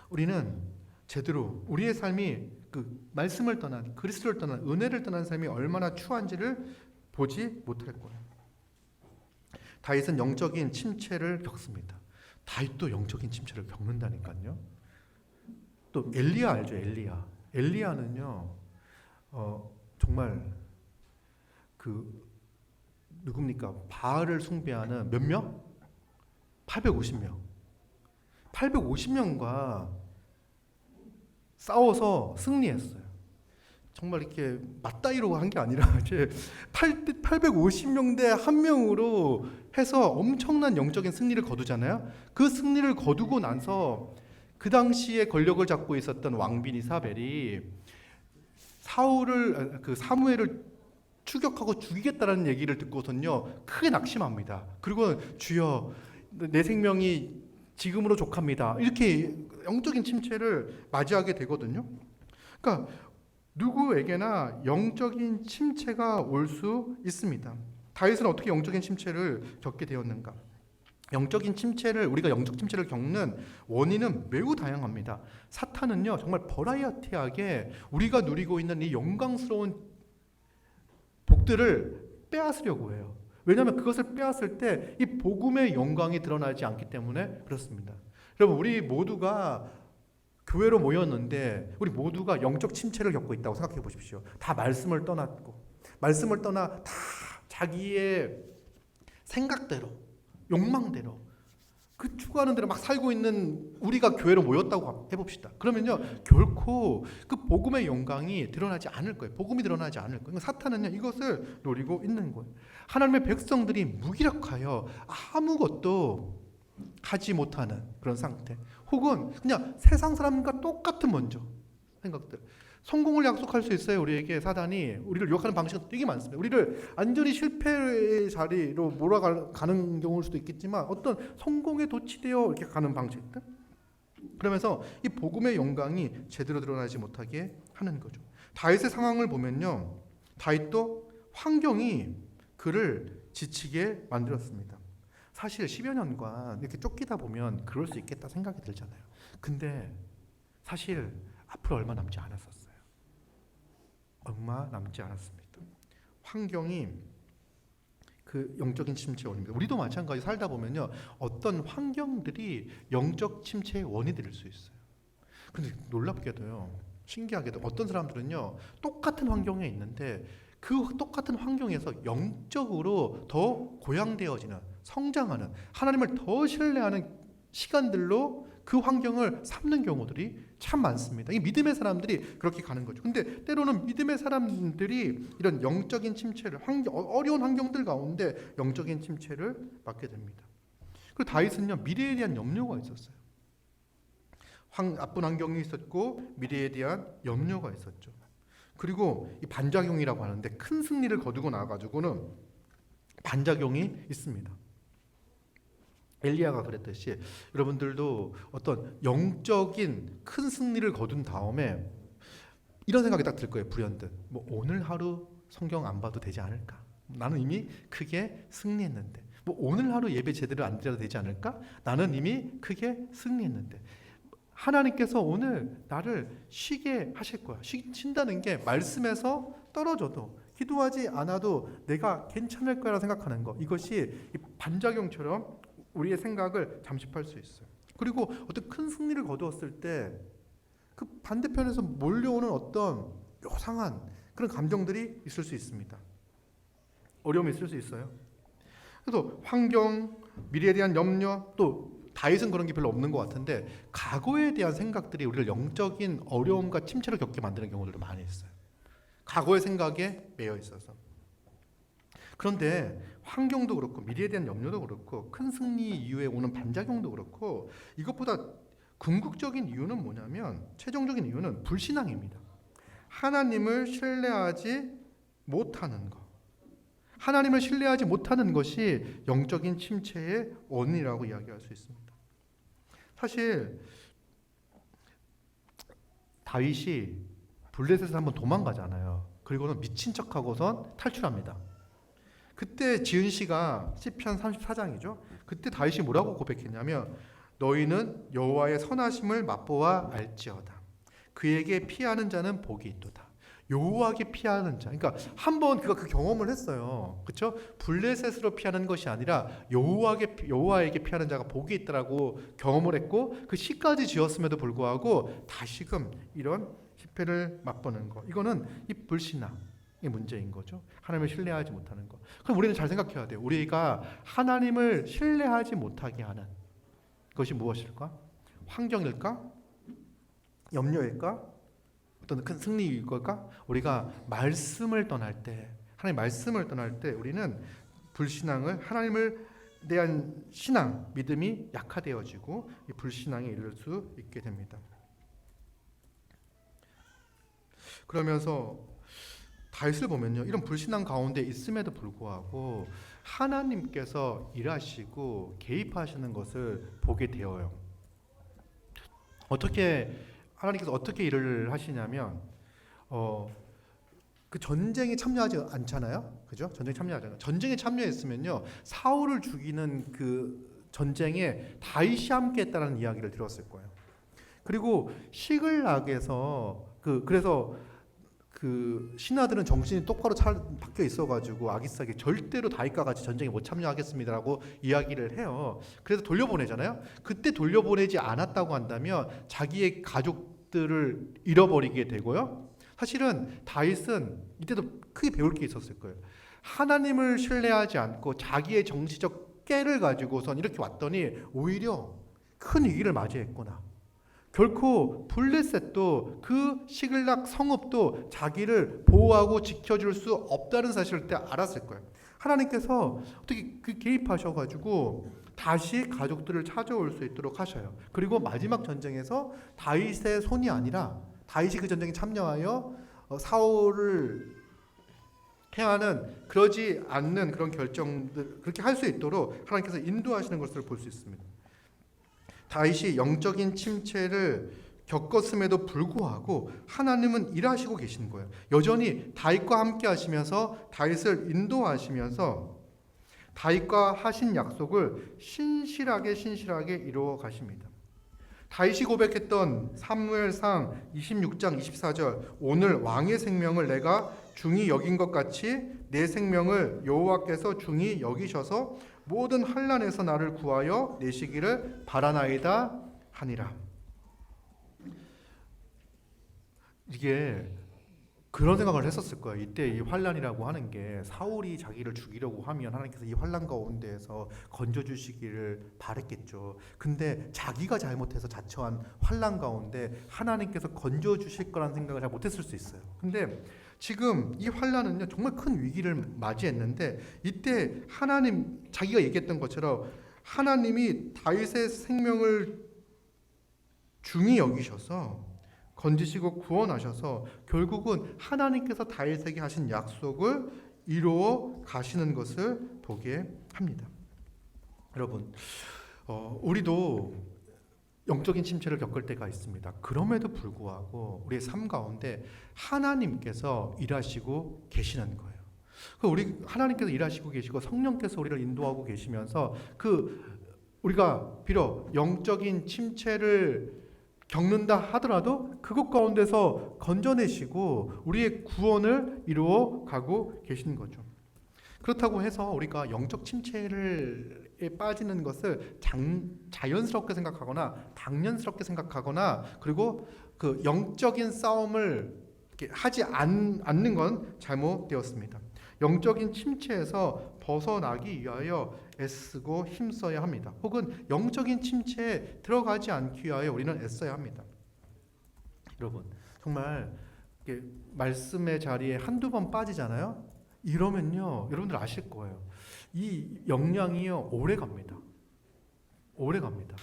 우리는 제대로 우리의 삶이 그 말씀을 떠난 그리스도를 떠난 은혜를 떠난 삶이 얼마나 추한지를 보지 못할 거예요. 다윗은 영적인 침체를 겪습니다. 다윗도 영적인 침체를 겪는다니까요. 또 엘리야 알죠? 엘리야는요 정말 그 누굽니까? 바알을 숭배하는 몇 명? 850명. 850명과 싸워서 승리했어요. 정말 이렇게 맞다이로 한 게 아니라 850명 대 1명으로 해서 엄청난 영적인 승리를 거두잖아요. 그 승리를 거두고 나서 그 당시에 권력을 잡고 있었던 왕빈 이사벨이 사무엘을 추격하고 죽이겠다라는 얘기를 듣고선요 크게 낙심합니다. 그리고 주여 내 생명이 지금으로 족합니다. 이렇게 영적인 침체를 맞이하게 되거든요. 그러니까 누구에게나 영적인 침체가 올 수 있습니다. 다윗은 어떻게 영적인 침체를 겪게 되었는가? 우리가 영적 침체를 겪는 원인은 매우 다양합니다. 사탄은요 정말 버라이어티하게 우리가 누리고 있는 이 영광스러운 복들을 빼앗으려고 해요. 왜냐하면 그것을 빼앗을 때 이 복음의 영광이 드러나지 않기 때문에 그렇습니다. 여러분 우리 모두가 교회로 모였는데 우리 모두가 영적 침체를 겪고 있다고 생각해 보십시오. 다 말씀을 떠났고, 말씀을 떠나 다 자기의 생각대로, 욕망대로, 그 추구하는 대로 막 살고 있는 우리가 교회로 모였다고 해봅시다. 그러면요, 결코 그 복음의 영광이 드러나지 않을 거예요. 복음이 드러나지 않을 거예요. 사탄은요, 이것을 노리고 있는 거예요. 하나님의 백성들이 무기력하여 아무것도 하지 못하는 그런 상태, 혹은 그냥 세상 사람과 똑같은 먼저 생각들. 성공을 약속할 수 있어요. 우리에게 사단이 우리를 유혹하는 방식은 되게 많습니다. 우리를 완전히 실패의 자리로 몰아가는 경우일 수도 있겠지만, 어떤 성공에 도취되어 이렇게 가는 방식들, 그러면서 이 복음의 영광이 제대로 드러나지 못하게 하는 거죠. 다윗의 상황을 보면요, 다윗도 환경이 그를 지치게 만들었습니다. 사실 10여 년간 이렇게 쫓기다 보면 그럴 수 있겠다 생각이 들잖아요. 근데 사실 앞으로 얼마 남지 않았었어요. 얼마 남지 않았습니다. 환경이 그 영적인 침체의 원인입니다. 우리도 마찬가지 살다 보면요, 어떤 환경들이 영적 침체의 원인이 될 수 있어요. 근데 놀랍게도요, 신기하게도 어떤 사람들은요, 똑같은 환경에 있는데 그 똑같은 환경에서 영적으로 더 고양되어지는, 성장하는, 하나님을 더 신뢰하는 시간들로 그 환경을 삼는 경우들이 참 많습니다. 이 믿음의 사람들이 그렇게 가는 거죠. 근데 때로는 믿음의 사람들이 이런 영적인 침체를, 어려운 환경들 가운데 영적인 침체를 맞게 됩니다. 그리고 다윗은요, 미래에 대한 염려가 있었어요. 나쁜 환경이 있었고 미래에 대한 염려가 있었죠. 그리고 이 반작용이라고 하는데, 큰 승리를 거두고 나가지고는 반작용이 있습니다. 엘리야가 그랬듯이 여러분들도 어떤 영적인 큰 승리를 거둔 다음에 이런 생각이 딱 들 거예요. 불현듯 뭐 오늘 하루 성경 안 봐도 되지 않을까? 나는 이미 크게 승리했는데. 뭐 오늘 하루 예배 제대로 안 드려도 되지 않을까? 나는 이미 크게 승리했는데. 하나님께서 오늘 나를 쉬게 하실 거야. 쉰다는 게 말씀에서 떨어져도, 기도하지 않아도 내가 괜찮을 거라 생각하는 거, 이것이 반작용처럼 우리의 생각을 잠식할 수 있어요. 그리고 어떤 큰 승리를 거두었을 때 그 반대편에서 몰려오는 어떤 요상한 그런 감정들이 있을 수 있습니다. 어려움이 있을 수 있어요. 그래서 환경, 미래에 대한 염려, 또 다윗은 그런 게 별로 없는 것 같은데 과거에 대한 생각들이 우리를 영적인 어려움과 침체를 겪게 만드는 경우들도 많이 있어요. 과거의 생각에 매여 있어서. 그런데 환경도 그렇고 미래에 대한 염려도 그렇고 큰 승리 이후에 오는 반작용도 그렇고, 이것보다 궁극적인 이유는 뭐냐면, 최종적인 이유는 불신앙입니다. 하나님을 신뢰하지 못하는 것. 하나님을 신뢰하지 못하는 것이 영적인 침체의 원인이라고 이야기할 수 있습니다. 사실 다윗이 블레셋에서 한번 도망가잖아요. 그리고는 미친 척하고선 탈출합니다. 그때 지은 시가 시편 34장이죠. 그때 다윗이 뭐라고 고백했냐면, 너희는 여호와의 선하심을 맛보아 알지어다. 그에게 피하는 자는 복이 있도다. 여호와에게 피하는 자. 그러니까 한번 그가 그 경험을 했어요. 그렇죠? 블레셋으로 피하는 것이 아니라 여호와에게 피하는 자가 복이 있다라고 경험을 했고, 그 시까지 지었음에도 불구하고 다시금 이런 실패를 맛보는 거. 이거는 이 불신앙의 문제인 거죠. 하나님을 신뢰하지 못하는 거. 그럼 우리는 잘 생각해야 돼요. 우리가 하나님을 신뢰하지 못하게 하는 그것이 무엇일까? 환경일까? 염려일까? 어떤 큰 승리일 걸까? 우리가 말씀을 떠날 때, 하나님 말씀을 떠날 때 우리는 불신앙을, 하나님을 대한 신앙, 믿음이 약화되어지고 이 불신앙에 이를 수 있게 됩니다. 그러면서 다윗을 보면요, 이런 불신앙 가운데 있음에도 불구하고 하나님께서 일하시고 개입하시는 것을 보게 되어요. 하나님께서 어떻게 일을 하시냐면, 그 전쟁에 참여하지 않잖아요, 그죠? 전쟁에 참여하잖아요. 전쟁에 참여했으면요, 사울을 죽이는 그 전쟁에 다윗이 함께했다는 이야기를 들었을 거예요. 그리고 시글락에서 그래서 그 신하들은 정신이 똑바로 박혀 있어가지고 아기싸게 절대로 다윗과 같이 전쟁에 못 참여하겠습니다라고 이야기를 해요. 그래서 돌려보내잖아요. 그때 돌려보내지 않았다고 한다면 자기의 가족들을 잃어버리게 되고요. 사실은 다윗은 이때도 크게 배울 게 있었을 거예요. 하나님을 신뢰하지 않고 자기의 정치적 깨를 가지고선 이렇게 왔더니 오히려 큰 위기를 맞이했구나. 결코 블레셋도 그 시글락 성읍도 자기를 보호하고 지켜줄 수 없다는 사실을 그때 알았을 거예요. 하나님께서 어떻게 그 개입하셔가지고 다시 가족들을 찾아올 수 있도록 하셔요. 그리고 마지막 전쟁에서 다윗의 손이 아니라 다윗이 그 전쟁에 참여하여 사울을 해하는 그러지 않는 그런 결정들 그렇게 할 수 있도록 하나님께서 인도하시는 것을 볼 수 있습니다. 다윗이 영적인 침체를 겪었음에도 불구하고 하나님은 일하시고 계시는 거예요. 여전히 다윗과 함께 하시면서 다윗을 인도하시면서 다윗과 하신 약속을 신실하게 이루어 가십니다. 다윗이 고백했던 사무엘상 26장 24절 오늘 왕의 생명을 내가 중히 여긴 것 같이 내 생명을 여호와께서 중히 여기셔서 모든 환난에서 나를 구하여 내시기를 바라나이다 하니라. 이게 그런 생각을 했었을 거예요. 이때 이 환난이라고 하는 게 사울이 자기를 죽이려고 하면 하나님께서 이 환난 가운데에서 건져주시기를 바랬겠죠. 근데 자기가 잘못해서 자처한 환난 가운데 하나님께서 건져주실 거라는 생각을 잘 못했을 수 있어요. 근데 지금 이 환난은요 정말 큰 위기를 맞이했는데 이때 하나님 자기가 얘기했던 것처럼 하나님이 다윗의 생명을 중히 여기셔서 건지시고 구원하셔서 결국은 하나님께서 다윗에게 하신 약속을 이루어 가시는 것을 보게 합니다. 여러분, 우리도 영적인 침체를 겪을 때가 있습니다. 그럼에도 불구하고 우리의 삶 가운데 하나님께서 일하시고 계시는 거예요. 우리 하나님께서 일하시고 계시고 성령께서 우리를 인도하고 계시면서 우리가 비록 영적인 침체를 겪는다 하더라도 그것 가운데서 건져내시고 우리의 구원을 이루어 가고 계신 거죠. 그렇다고 해서 우리가 영적 침체에 빠지는 것을 자연스럽게 생각하거나 당연스럽게 생각하거나 그리고 그 영적인 싸움을 하지 않는 건 잘못되었습니다. 영적인 침체에서 벗어나기 위하여 애쓰고 힘써야 합니다. 혹은 영적인 침체에 들어가지 않기 위하여 우리는 애써야 합니다. 여러분, 정말 말씀의 자리에 한두 번 빠지잖아요. 이러면요, 여러분들 아실 거예요. 이 영향이요 오래 갑니다. 오래 갑니다.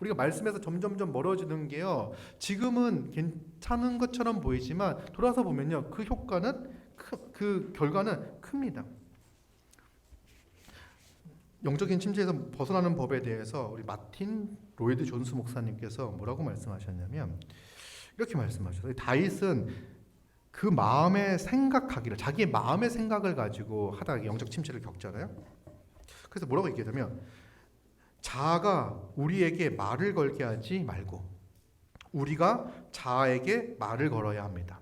우리가 말씀에서 점점점 멀어지는 게요. 지금은 괜찮은 것처럼 보이지만 돌아서 보면요, 그 효과는 그 결과는 큽니다. 영적인 침체에서 벗어나는 법에 대해서 우리 마틴 로이드 존스 목사님께서 뭐라고 말씀하셨냐면 이렇게 말씀하셨어요. 다윗은 그 마음의 생각하기를 자기의 마음의 생각을 가지고 하다가 영적 침체를 겪잖아요. 그래서 뭐라고 얘기하냐면 자아가 우리에게 말을 걸게 하지 말고 우리가 자아에게 말을 걸어야 합니다.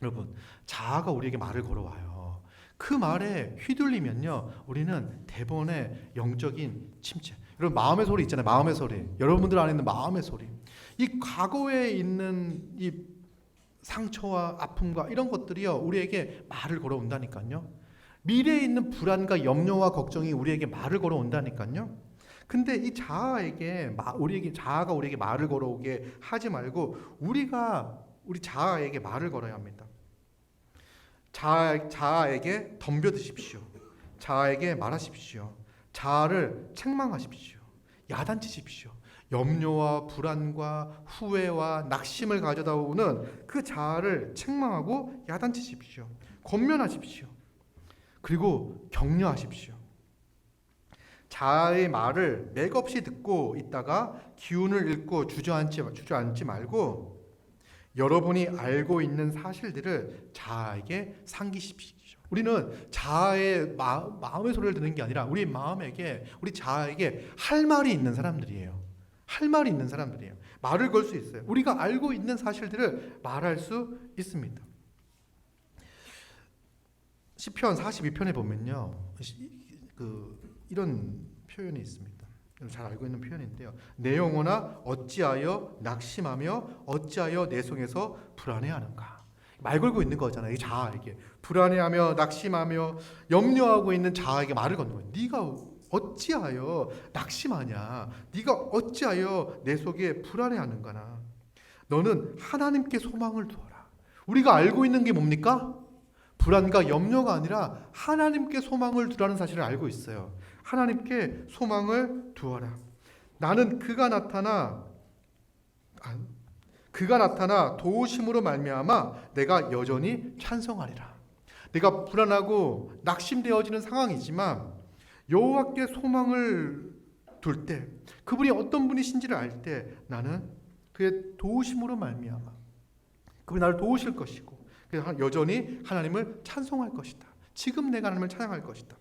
여러분, 자아가 우리에게 말을 걸어와요. 그 말에 휘둘리면요, 우리는 대번에 영적인 침체. 여러분, 마음의 소리 있잖아요. 마음의 소리. 여러분들 안에 있는 마음의 소리. 이 과거에 있는 이 상처와 아픔과 이런 것들이요, 우리에게 말을 걸어온다니까요. 미래에 있는 불안과 염려와 걱정이 우리에게 말을 걸어온다니까요. 근데 이 자아가 우리에게 말을 걸어오게 하지 말고 우리 자아에게 말을 걸어야 합니다. 자아에게 덤벼드십시오. 자아에게 말하십시오. 자아를 책망하십시오. 야단치십시오. 염려와 불안과 후회와 낙심을 가져다 오는 그 자아를 책망하고 야단치십시오. 권면하십시오. 그리고 격려하십시오. 자아의 말을 맥없이 듣고 있다가 기운을 잃고 주저앉지 말고 여러분이 알고 있는 사실들을 자아에게 상기십시오. 우리는 자아의 마음의 소리를 듣는 게 아니라 우리 자아에게 할 말이 있는 사람들이에요. 할 말이 있는 사람들이에요. 말을 걸 수 있어요. 우리가 알고 있는 사실들을 말할 수 있습니다. 시편 42편에 보면요, 이런 표현이 있습니다. 잘 알고 있는 표현인데요. 내 영혼아 어찌하여 낙심하며 어찌하여 내 속에서 불안해하는가. 말 걸고 있는 거잖아요. 이 자아에게 불안해하며 낙심하며 염려하고 있는 자아에게 말을 거는 거예요. 네가 어찌하여 낙심하냐? 네가 어찌하여 내 속에 불안해하는가나? 너는 하나님께 소망을 두어라. 우리가 알고 있는 게 뭡니까? 불안과 염려가 아니라 하나님께 소망을 두라는 사실을 알고 있어요. 하나님께 소망을 두어라. 나는 그가 나타나 도우심으로 말미암아 내가 여전히 찬송하리라. 내가 불안하고 낙심되어지는 상황이지만 여호와께 소망을 둘 때, 그분이 어떤 분이신지를 알 때 나는 그의 도우심으로 말미암아 그분이 나를 도우실 것이고 여전히 하나님을 찬송할 것이다. 지금 내가 하나님을 찬양할 것이다.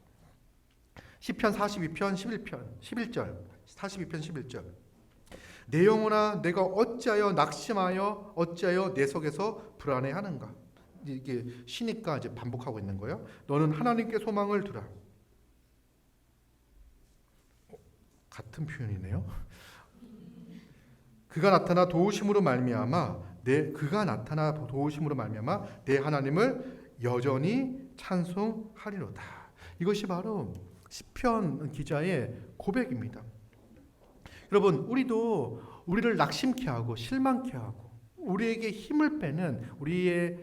시편 42편 11절 42편 11절 내 영혼아 내가 어찌하여 낙심하여 어찌하여 내 속에서 불안해하는가. 이게 쉬니까 이제 반복하고 있는 거예요. 너는 하나님께 소망을 두라. 같은 표현이네요. 그가 나타나 도우심으로 말미암아 내 하나님을 여전히 찬송하리로다. 이것이 바로 시편 기자의 고백입니다. 여러분, 우리를 낙심케 하고 실망케 하고 우리에게 힘을 빼는 우리의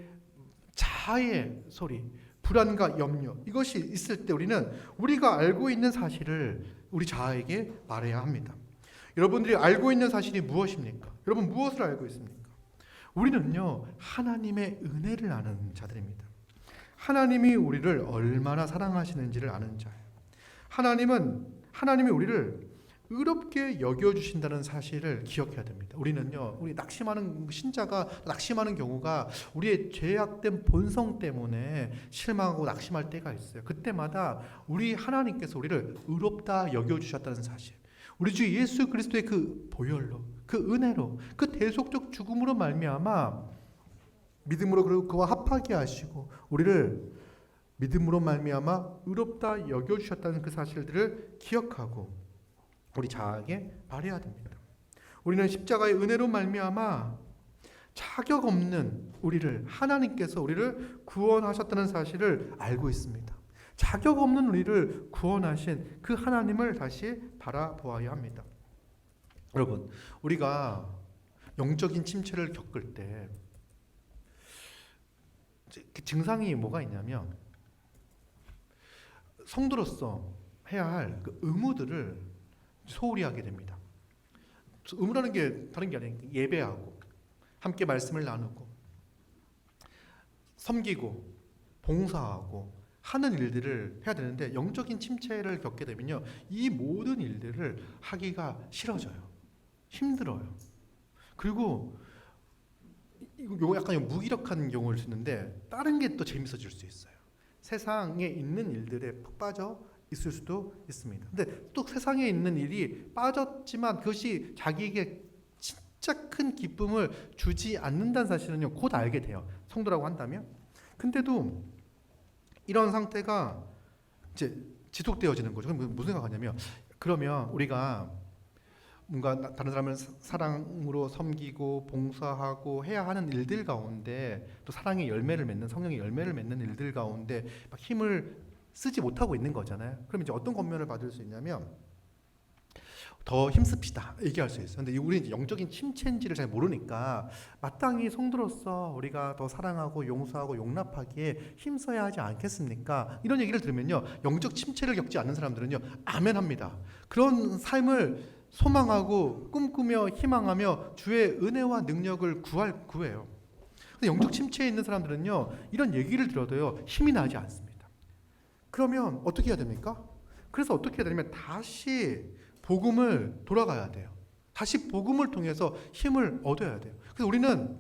자아의 소리, 불안과 염려, 이것이 있을 때 우리는 우리가 알고 있는 사실을 우리 자아에게 말해야 합니다. 여러분들이 알고 있는 사실이 무엇입니까? 여러분 무엇을 알고 있습니까? 우리는요, 하나님의 은혜를 아는 자들입니다. 하나님이 우리를 얼마나 사랑하시는지를 아는 자예요. 하나님이 우리를 의롭게 여겨주신다는 사실을 기억해야 됩니다. 우리 낙심하는 신자가 낙심하는 경우가 우리의 죄악된 본성 때문에 실망하고 낙심할 때가 있어요. 그때마다 우리 하나님께서 우리를 의롭다 여겨주셨다는 사실, 우리 주 예수 그리스도의 그 보혈로, 그 은혜로, 그 대속적 죽음으로 말미암아 믿음으로 그와 합하게 하시고 우리를 믿음으로 말미암아 의롭다 여겨주셨다는 그 사실들을 기억하고 우리 자아에게 발휘해야 됩니다. 우리는 십자가의 은혜로 말미암아 자격 없는 하나님께서 우리를 구원하셨다는 사실을 알고 있습니다. 자격 없는 우리를 구원하신 그 하나님을 다시 바라보아야 합니다. 여러분, 우리가 영적인 침체를 겪을 때 그 증상이 뭐가 있냐면 성도로서 해야 할 그 의무들을 소홀히 하게 됩니다. 의무라는 게 다른 게 아니에요. 예배하고 함께 말씀을 나누고 섬기고 봉사하고 하는 일들을 해야 되는데 영적인 침체를 겪게 되면요, 이 모든 일들을 하기가 싫어져요. 힘들어요. 그리고 이거 약간 무기력한 경우를 쓰는데 다른 게 또 재밌어질 수 있어요. 세상에 있는 일들에 푹 빠져 있을 수도 있습니다. 근데 또 세상에 있는 일이 빠졌지만 그것이 자기에게 진짜 큰 기쁨을 주지 않는다는 사실은요, 곧 알게 돼요. 성도라고 한다면. 근데도 이런 상태가 이제 지속되어지는 거죠. 그럼 무슨 생각하냐면, 그러면 우리가 뭔가 다른 사람을 사랑으로 섬기고 봉사하고 해야 하는 일들 가운데 또 사랑의 열매를 맺는, 성령의 열매를 맺는 일들 가운데 막 힘을 쓰지 못하고 있는 거잖아요. 그럼 이제 어떤 권면을 받을 수 있냐면 더 힘씁시다 얘기할 수 있어요. 근데 우리는 이제 영적인 침체인지를 잘 모르니까 마땅히 성도로서 우리가 더 사랑하고 용서하고 용납하기에 힘써야 하지 않겠습니까? 이런 얘기를 들으면요, 영적 침체를 겪지 않는 사람들은요, 아멘합니다. 그런 삶을 소망하고 꿈꾸며 희망하며 주의 은혜와 능력을 구해요. 근데 영적 침체에 있는 사람들은요, 이런 얘기를 들어도요, 힘이 나지 않습니다. 그러면 어떻게 해야 됩니까? 그래서 어떻게 해야 되냐면 다시 복음을 돌아가야 돼요. 다시 복음을 통해서 힘을 얻어야 돼요. 그래서 우리는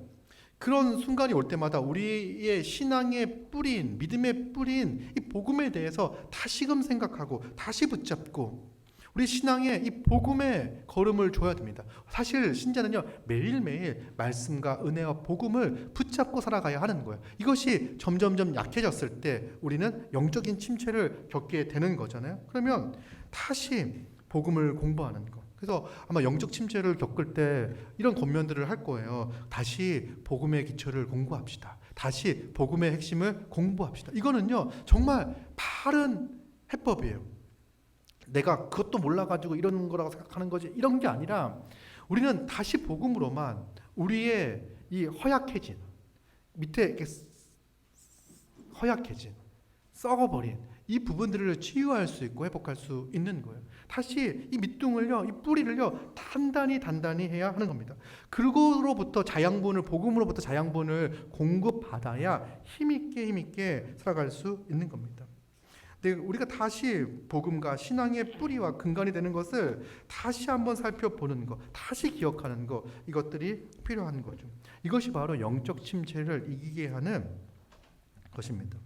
그런 순간이 올 때마다 우리의 신앙의 뿌린, 믿음의 뿌린 이 복음에 대해서 다시금 생각하고 다시 붙잡고 우리 신앙에 이 복음의 걸음을 줘야 됩니다. 사실 신자는요, 매일매일 말씀과 은혜와 복음을 붙잡고 살아가야 하는 거예요. 이것이 점점점 약해졌을 때 우리는 영적인 침체를 겪게 되는 거잖아요. 그러면 다시 복음을 공부하는 거. 그래서 아마 영적 침체를 겪을 때 이런 권면들을 할 거예요. 다시 복음의 기초를 공부합시다. 다시 복음의 핵심을 공부합시다. 이거는요, 정말 바른 해법이에요. 내가 그것도 몰라가지고 이런 거라고 생각하는 거지, 이런 게 아니라 우리는 다시 복음으로만 우리의 이 허약해진, 밑에 이렇게 허약해진, 썩어버린 이 부분들을 치유할 수 있고 회복할 수 있는 거예요. 다시 이 밑둥을요, 이 뿌리를요, 단단히 해야 하는 겁니다. 그거로부터 자양분을, 복음으로부터 자양분을 공급받아야 힘있게 살아갈 수 있는 겁니다. 근데 우리가 다시 복음과 신앙의 뿌리와 근간이 되는 것을 다시 한번 살펴보는 것, 다시 기억하는 것, 이것들이 필요한 거죠. 이것이 바로 영적 침체를 이기게 하는 것입니다.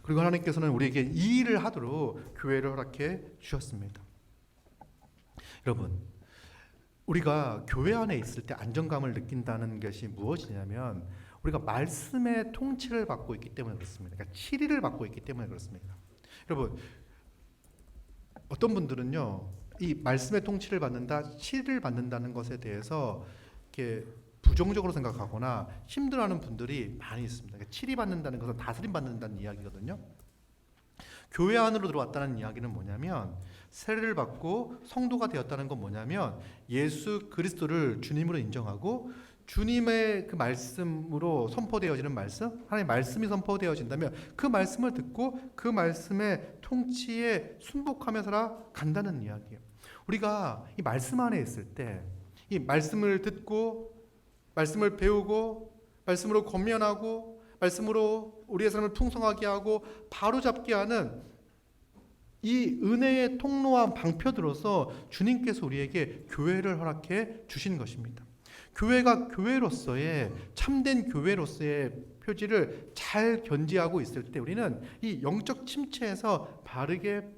그리고 하나님께서는 우리에게 이 일을 하도록 교회를 허락해 주셨습니다. 여러분, 우리가 교회 안에 있을 때 안정감을 느낀다는 것이 무엇이냐면 우리가 말씀의 통치를 받고 있기 때문에 그렇습니다. 그러니까 치리를 받고 있기 때문에 그렇습니다. 여러분, 어떤 분들은요, 이 말씀의 통치를 받는다, 치리를 받는다는 것에 대해서 이렇게 부정적으로 생각하거나 힘들어하는 분들이 많이 있습니다. 그러니까 치리 받는다는 것은 다스림 받는다는 이야기거든요. 교회 안으로 들어왔다는 이야기는 뭐냐면 세례를 받고 성도가 되었다는 건 뭐냐면 예수 그리스도를 주님으로 인정하고 주님의 그 말씀으로 선포되어지는 말씀, 하나님의 말씀이 선포되어진다면 그 말씀을 듣고 그 말씀의 통치에 순복하며 살아간다는 이야기예요. 우리가 이 말씀 안에 있을 때 이 말씀을 듣고 말씀을 배우고 말씀으로 권면하고 말씀으로 우리의 삶을 풍성하게 하고 바로잡게 하는 이 은혜의 통로와 방편으로서 주님께서 우리에게 교회를 허락해 주신 것입니다. 교회가 교회로서의 참된 교회로서의 표지를 잘 견지하고 있을 때 우리는 이 영적 침체에서 빠르게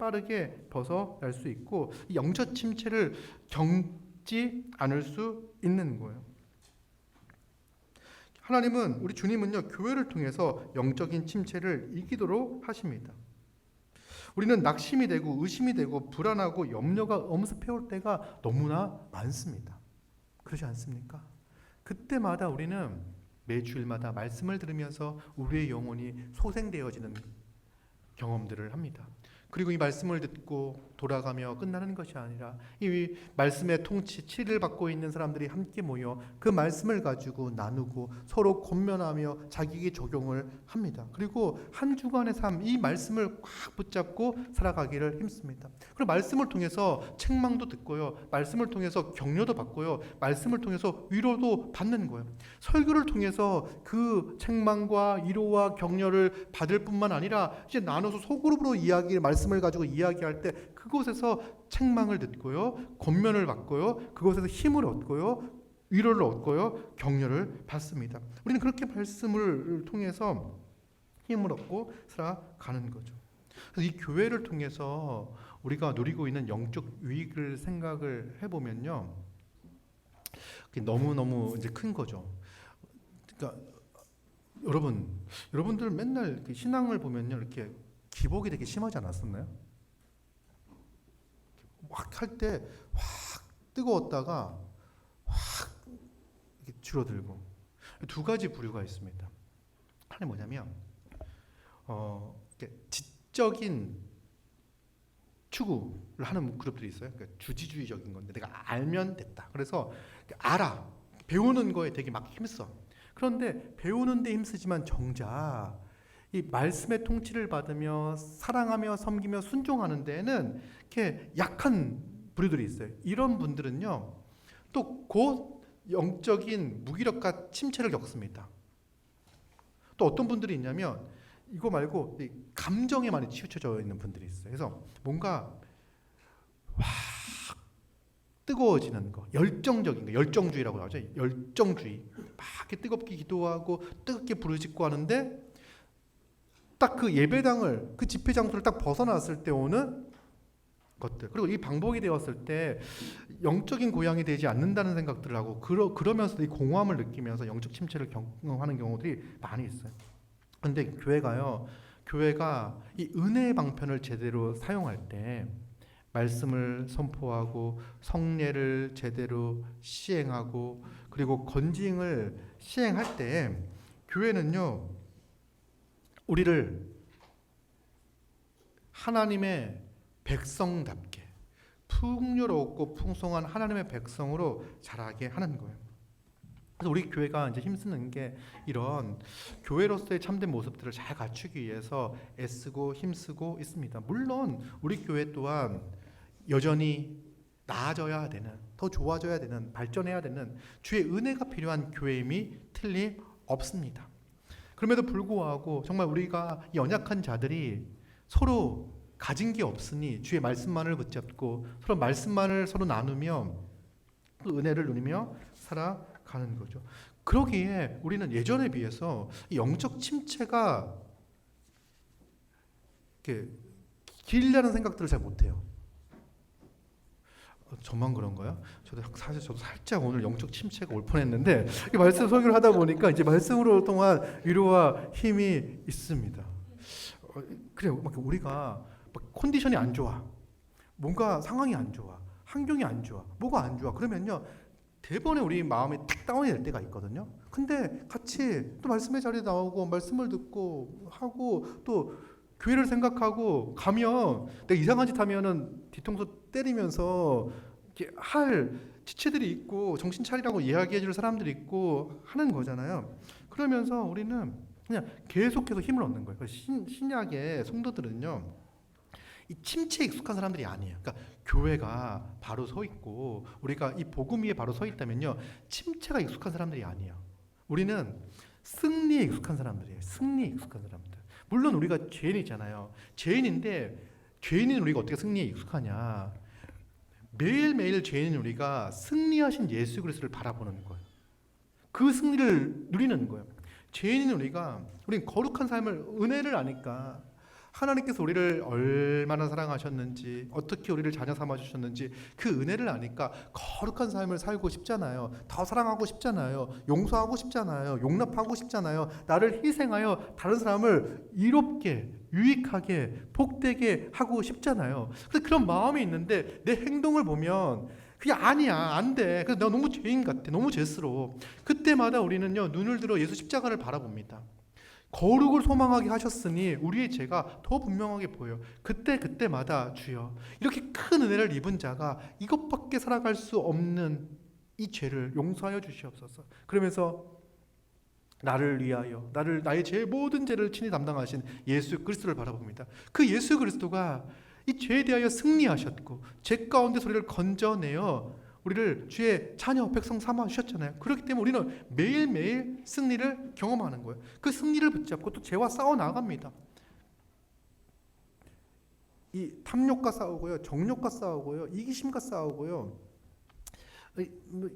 벗어날 수 있고 이 영적 침체를 겪지 않을 수 있는 거예요. 하나님은, 우리 주님은요, 교회를 통해서 영적인 침체를 이기도록 하십니다. 우리는 낙심이 되고 의심이 되고 불안하고 염려가 엄습해올 때가 너무나 많습니다. 그러지 않습니까? 그때마다 우리는 매주일마다 말씀을 들으면서 우리의 영혼이 소생되어지는 경험들을 합니다. 그리고 이 말씀을 듣고 돌아가며 끝나는 것이 아니라 이 말씀의 통치, 치리를 받고 있는 사람들이 함께 모여 그 말씀을 가지고 나누고 서로 권면하며 자기에게 적용을 합니다. 그리고 한 주간의 삶, 이 말씀을 꽉 붙잡고 살아가기를 힘씁니다. 그리고 말씀을 통해서 책망도 듣고요, 말씀을 통해서 격려도 받고요, 말씀을 통해서 위로도 받는 거예요. 설교를 통해서 그 책망과 위로와 격려를 받을 뿐만 아니라 이제 나눠서 소그룹으로 말씀을 가지고 이야기할 때 그곳에서 책망을 듣고요, 권면을 받고요, 그곳에서 힘을 얻고요, 위로를 얻고요, 격려를 받습니다. 우리는 그렇게 말씀을 통해서 힘을 얻고 살아가는 거죠. 그래서 이 교회를 통해서 우리가 누리고 있는 영적 유익을 생각을 해보면요, 너무너무 이제 큰 거죠. 그러니까 여러분들 맨날 신앙을 보면요, 이렇게 기복이 되게 심하지 않았었나요? 확 할 때 확 뜨거웠다가 확 줄어들고. 두 가지 부류가 있습니다. 하나는 뭐냐면 지적인 추구를 하는 그룹들이 있어요. 그러니까 주지주의적인 건데 내가 알면 됐다. 그래서 알아, 배우는 거에 되게 막 힘써. 그런데 배우는 데 힘쓰지만 정작 이 말씀의 통치를 받으며 사랑하며 섬기며 순종하는 데에는 이렇게 약한 부류들이 있어요. 이런 분들은요, 또 곧 영적인 무기력과 침체를 겪습니다. 또 어떤 분들이 있냐면 이거 말고 감정에 많이 치우쳐져 있는 분들이 있어요. 그래서 뭔가 확 뜨거워지는 거, 열정적인 거, 열정주의라고 하죠. 열정주의. 막 이렇게 뜨겁게 기도하고 뜨겁게 부르짖고 하는데 딱 그 예배당을, 그 집회 장소를 딱 벗어났을 때 오는 것들, 그리고 이 방복이 되었을 때 영적인 고향이 되지 않는다는 생각들을 하고 그러면서도 이 공허함을 느끼면서 영적 침체를 경험하는 경우들이 많이 있어요. 근데 교회가 이 은혜의 방편을 제대로 사용할 때 말씀을 선포하고 성례를 제대로 시행하고 그리고 건징을 시행할 때 교회는요, 우리를 하나님의 백성답게 풍요롭고 풍성한 하나님의 백성으로 자라게 하는 거예요. 그래서 우리 교회가 이제 힘쓰는 게 이런 교회로서의 참된 모습들을 잘 갖추기 위해서 애쓰고 힘쓰고 있습니다. 물론 우리 교회 또한 여전히 나아져야 되는, 더 좋아져야 되는, 발전해야 되는 주의 은혜가 필요한 교회임이 틀림없습니다. 그럼에도 불구하고 정말 우리가 이 연약한 자들이 서로 가진 게 없으니 주의 말씀만을 붙잡고 서로 말씀만을 서로 나누며 그 은혜를 누리며 살아가는 거죠. 그러기에 우리는 예전에 비해서 이 영적 침체가 이렇게 길다는 생각들을 잘 못해요. 저만 그런가요? 사실 저도 살짝 오늘 영적 침체가 올 뻔했는데 이 말씀 설교를 하다 보니까 이제 말씀으로 통한 위로와 힘이 있습니다. 그래요. 우리가 컨디션이 안 좋아, 뭔가 상황이 안 좋아, 환경이 안 좋아, 뭐가 안 좋아, 그러면요 대번에 우리 마음이 탁 다운이 될 때가 있거든요. 근데 같이 또 말씀의 자리에 나오고 말씀을 듣고 하고 또 교회를 생각하고 가면 내가 이상한 짓 하면은 뒤통수 때리면서 이렇게 할 지체들이 있고 정신 차리라고 이야기해 줄 사람들이 있고 하는 거잖아요. 그러면서 우리는 그냥 계속해서 힘을 얻는 거예요. 신약의 성도들은요, 이 침체에 익숙한 사람들이 아니에요. 그러니까 교회가 바로 서 있고 우리가 이 복음 위에 바로 서 있다면요, 침체가 익숙한 사람들이 아니에요. 우리는 승리에 익숙한 사람들이에요. 승리에 익숙한 사람들. 물론 우리가 죄인이잖아요. 죄인인데 죄인인 우리가 어떻게 승리에 익숙하냐? 매일매일 죄인인 우리가 승리하신 예수 그리스도를 바라보는 거예요. 그 승리를 누리는 거예요. 죄인인 우리는 거룩한 삶을, 은혜를 아니까 하나님께서 우리를 얼마나 사랑하셨는지, 어떻게 우리를 자녀 삼아 주셨는지 그 은혜를 아니까 거룩한 삶을 살고 싶잖아요. 더 사랑하고 싶잖아요. 용서하고 싶잖아요. 용납하고 싶잖아요. 나를 희생하여 다른 사람을 이롭게, 유익하게, 복되게 하고 싶잖아요. 그래서 그런 마음이 있는데 내 행동을 보면 그게 아니야, 안 돼. 그래서 나 너무 죄인 같아, 너무 죄스러워. 그때마다 우리는요, 눈을 들어 예수 십자가를 바라봅니다. 거룩을 소망하게 하셨으니 우리의 죄가 더 분명하게 보여요. 그때마다 주여, 이렇게 큰 은혜를 입은 자가 이것밖에 살아갈 수 없는 이 죄를 용서하여 주시옵소서. 그러면서 나를 위하여 나의 죄의 모든 죄를 친히 담당하신 예수 그리스도를 바라봅니다. 그 예수 그리스도가 이 죄에 대하여 승리하셨고 죄 가운데 우리를 건져내어 우리를 주의 자녀 백성 삼아 주셨잖아요. 그렇기 때문에 우리는 매일매일 승리를 경험하는 거예요. 그 승리를 붙잡고 또 죄와 싸워 나갑니다. 이 탐욕과 싸우고요, 정욕과 싸우고요, 이기심과 싸우고요,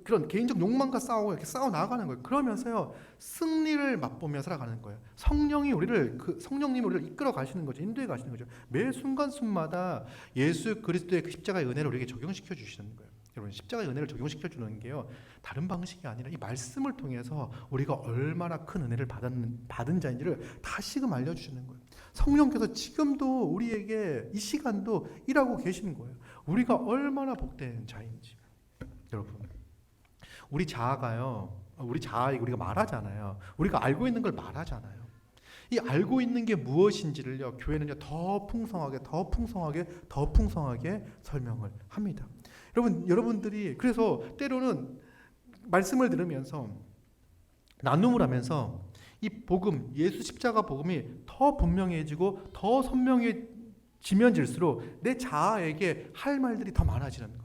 그런 개인적 욕망과 싸우고 이렇게 싸워 나가는 거예요. 그러면서요 승리를 맛보며 살아가는 거예요. 성령님이 우리를 이끌어 가시는 거죠. 인도해 가시는 거죠. 매 순간순마다 예수 그리스도의 그 십자가의 은혜를 우리에게 적용시켜 주시는 거예요. 여러분, 십자가의 은혜를 적용시켜 주는 게요, 다른 방식이 아니라 이 말씀을 통해서 우리가 얼마나 큰 은혜를 받은 자인지를 다시금 알려주시는 거예요. 성령께서 지금도 우리에게 이 시간도 일하고 계시는 거예요. 우리가 얼마나 복된 자인지. 여러분, 우리 자아가요, 우리가 말하잖아요. 우리가 알고 있는 걸 말하잖아요. 이 알고 있는 게 무엇인지를요, 교회는요 더 풍성하게 설명을 합니다. 여러분들이 그래서 때로는 말씀을 들으면서 나눔을 하면서 이 복음, 예수 십자가 복음이 더 분명해지고 더 선명해지면질수록 내 자아에게 할 말들이 더 많아지는 거예요.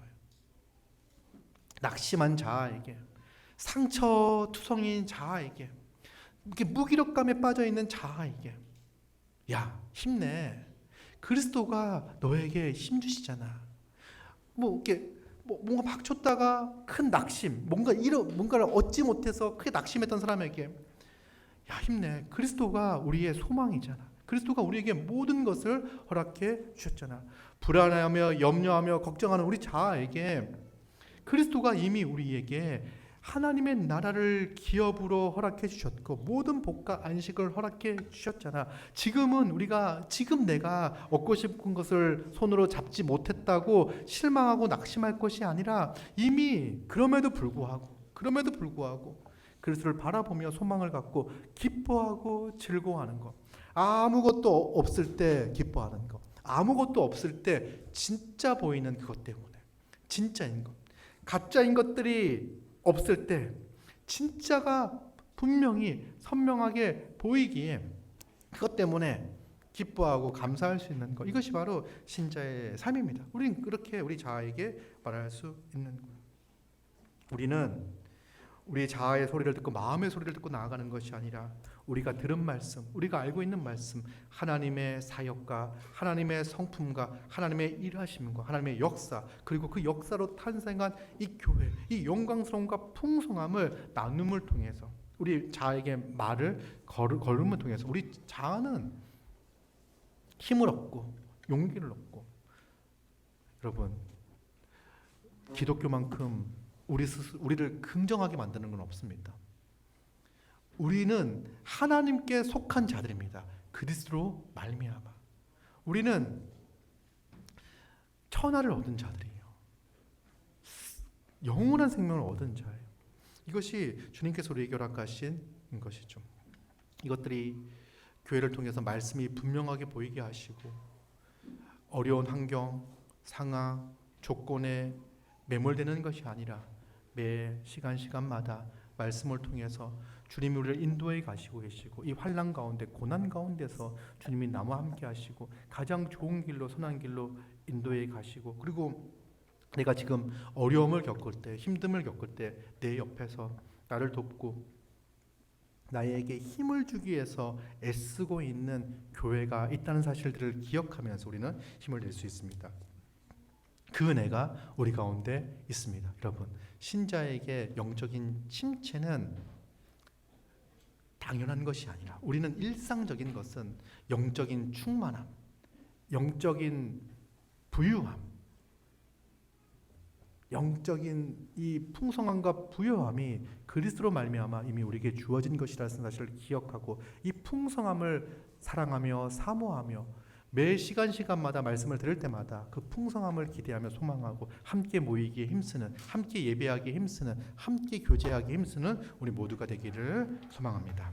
낙심한 자아에게, 상처투성인 자아에게, 이렇게 무기력감에 빠져있는 자아에게, 야, 힘내. 그리스도가 너에게 힘 주시잖아. 뭔가 막 쳤다가 큰 낙심, 뭔가를 얻지 못해서 크게 낙심했던 사람에게, 야, 힘내. 그리스도가 우리의 소망이잖아. 그리스도가 우리에게 모든 것을 허락해 주셨잖아. 불안해하며 염려하며 걱정하는 우리 자아에게 그리스도가 이미 우리에게 하나님의 나라를 기업으로 허락해 주셨고 모든 복과 안식을 허락해 주셨잖아. 지금 내가 얻고 싶은 것을 손으로 잡지 못했다고 실망하고 낙심할 것이 아니라 이미 그럼에도 불구하고 그리스도를 바라보며 소망을 갖고 기뻐하고 즐거워하는 것. 아무것도 없을 때 기뻐하는 것. 아무것도 없을 때 진짜 보이는 그것 때문에 진짜인 것. 가짜인 것들이 없을 때 진짜가 분명히 선명하게 보이기에 그것 때문에 기뻐하고 감사할 수 있는 것. 이것이 바로 신자의 삶입니다. 우리는 그렇게 우리 자아에게 말할 수 있는 거예요. 우리는 우리 자아의 소리를 듣고 마음의 소리를 듣고 나아가는 것이 아니라 우리가 들은 말씀, 우리가 알고 있는 말씀, 하나님의 사역과 하나님의 성품과 하나님의 일하심과 하나님의 역사, 그리고 그 역사로 탄생한 이 교회, 이 영광스러움과 풍성함을 나눔을 통해서 우리 자아에게 말을 걸음을 통해서 우리 자아는 힘을 얻고 용기를 얻고, 여러분 기독교만큼 우리를 긍정하게 만드는 건 없습니다. 우리는 하나님께 속한 자들입니다. 그리스도로 말미암아 우리는 천하를 얻은 자들이에요. 영원한 생명을 얻은 자예요. 이것이 주님께서 우리에게 허락하신 것이죠. 이것들이 교회를 통해서 말씀이 분명하게 보이게 하시고 어려운 환경, 상황, 조건에 매몰되는 것이 아니라 매 시간마다 말씀을 통해서 주님이 우리를 인도해 가시고 계시고 이 환난 가운데 고난 가운데서 주님이 나와 함께 하시고 가장 좋은 길로 선한 길로 인도해 가시고, 그리고 내가 지금 어려움을 겪을 때 힘듦을 겪을 때 내 옆에서 나를 돕고 나에게 힘을 주기 위해서 애쓰고 있는 교회가 있다는 사실들을 기억하면서 우리는 힘을 낼 수 있습니다. 그 은혜가 우리 가운데 있습니다. 여러분, 신자에게 영적인 침체는 당연한 것이 아니라 우리는 일상적인 것은 영적인 충만함, 영적인 부유함, 영적인 이 풍성함과 부유함이 그리스도로 말미암아 이미 우리에게 주어진 것이라는 사실을 기억하고 이 풍성함을 사랑하며 사모하며 매 시간마다 말씀을 들을 때마다 그 풍성함을 기대하며 소망하고 함께 모이기에 힘쓰는, 함께 예배하기에 힘쓰는, 함께 교제하기에 힘쓰는 우리 모두가 되기를 소망합니다.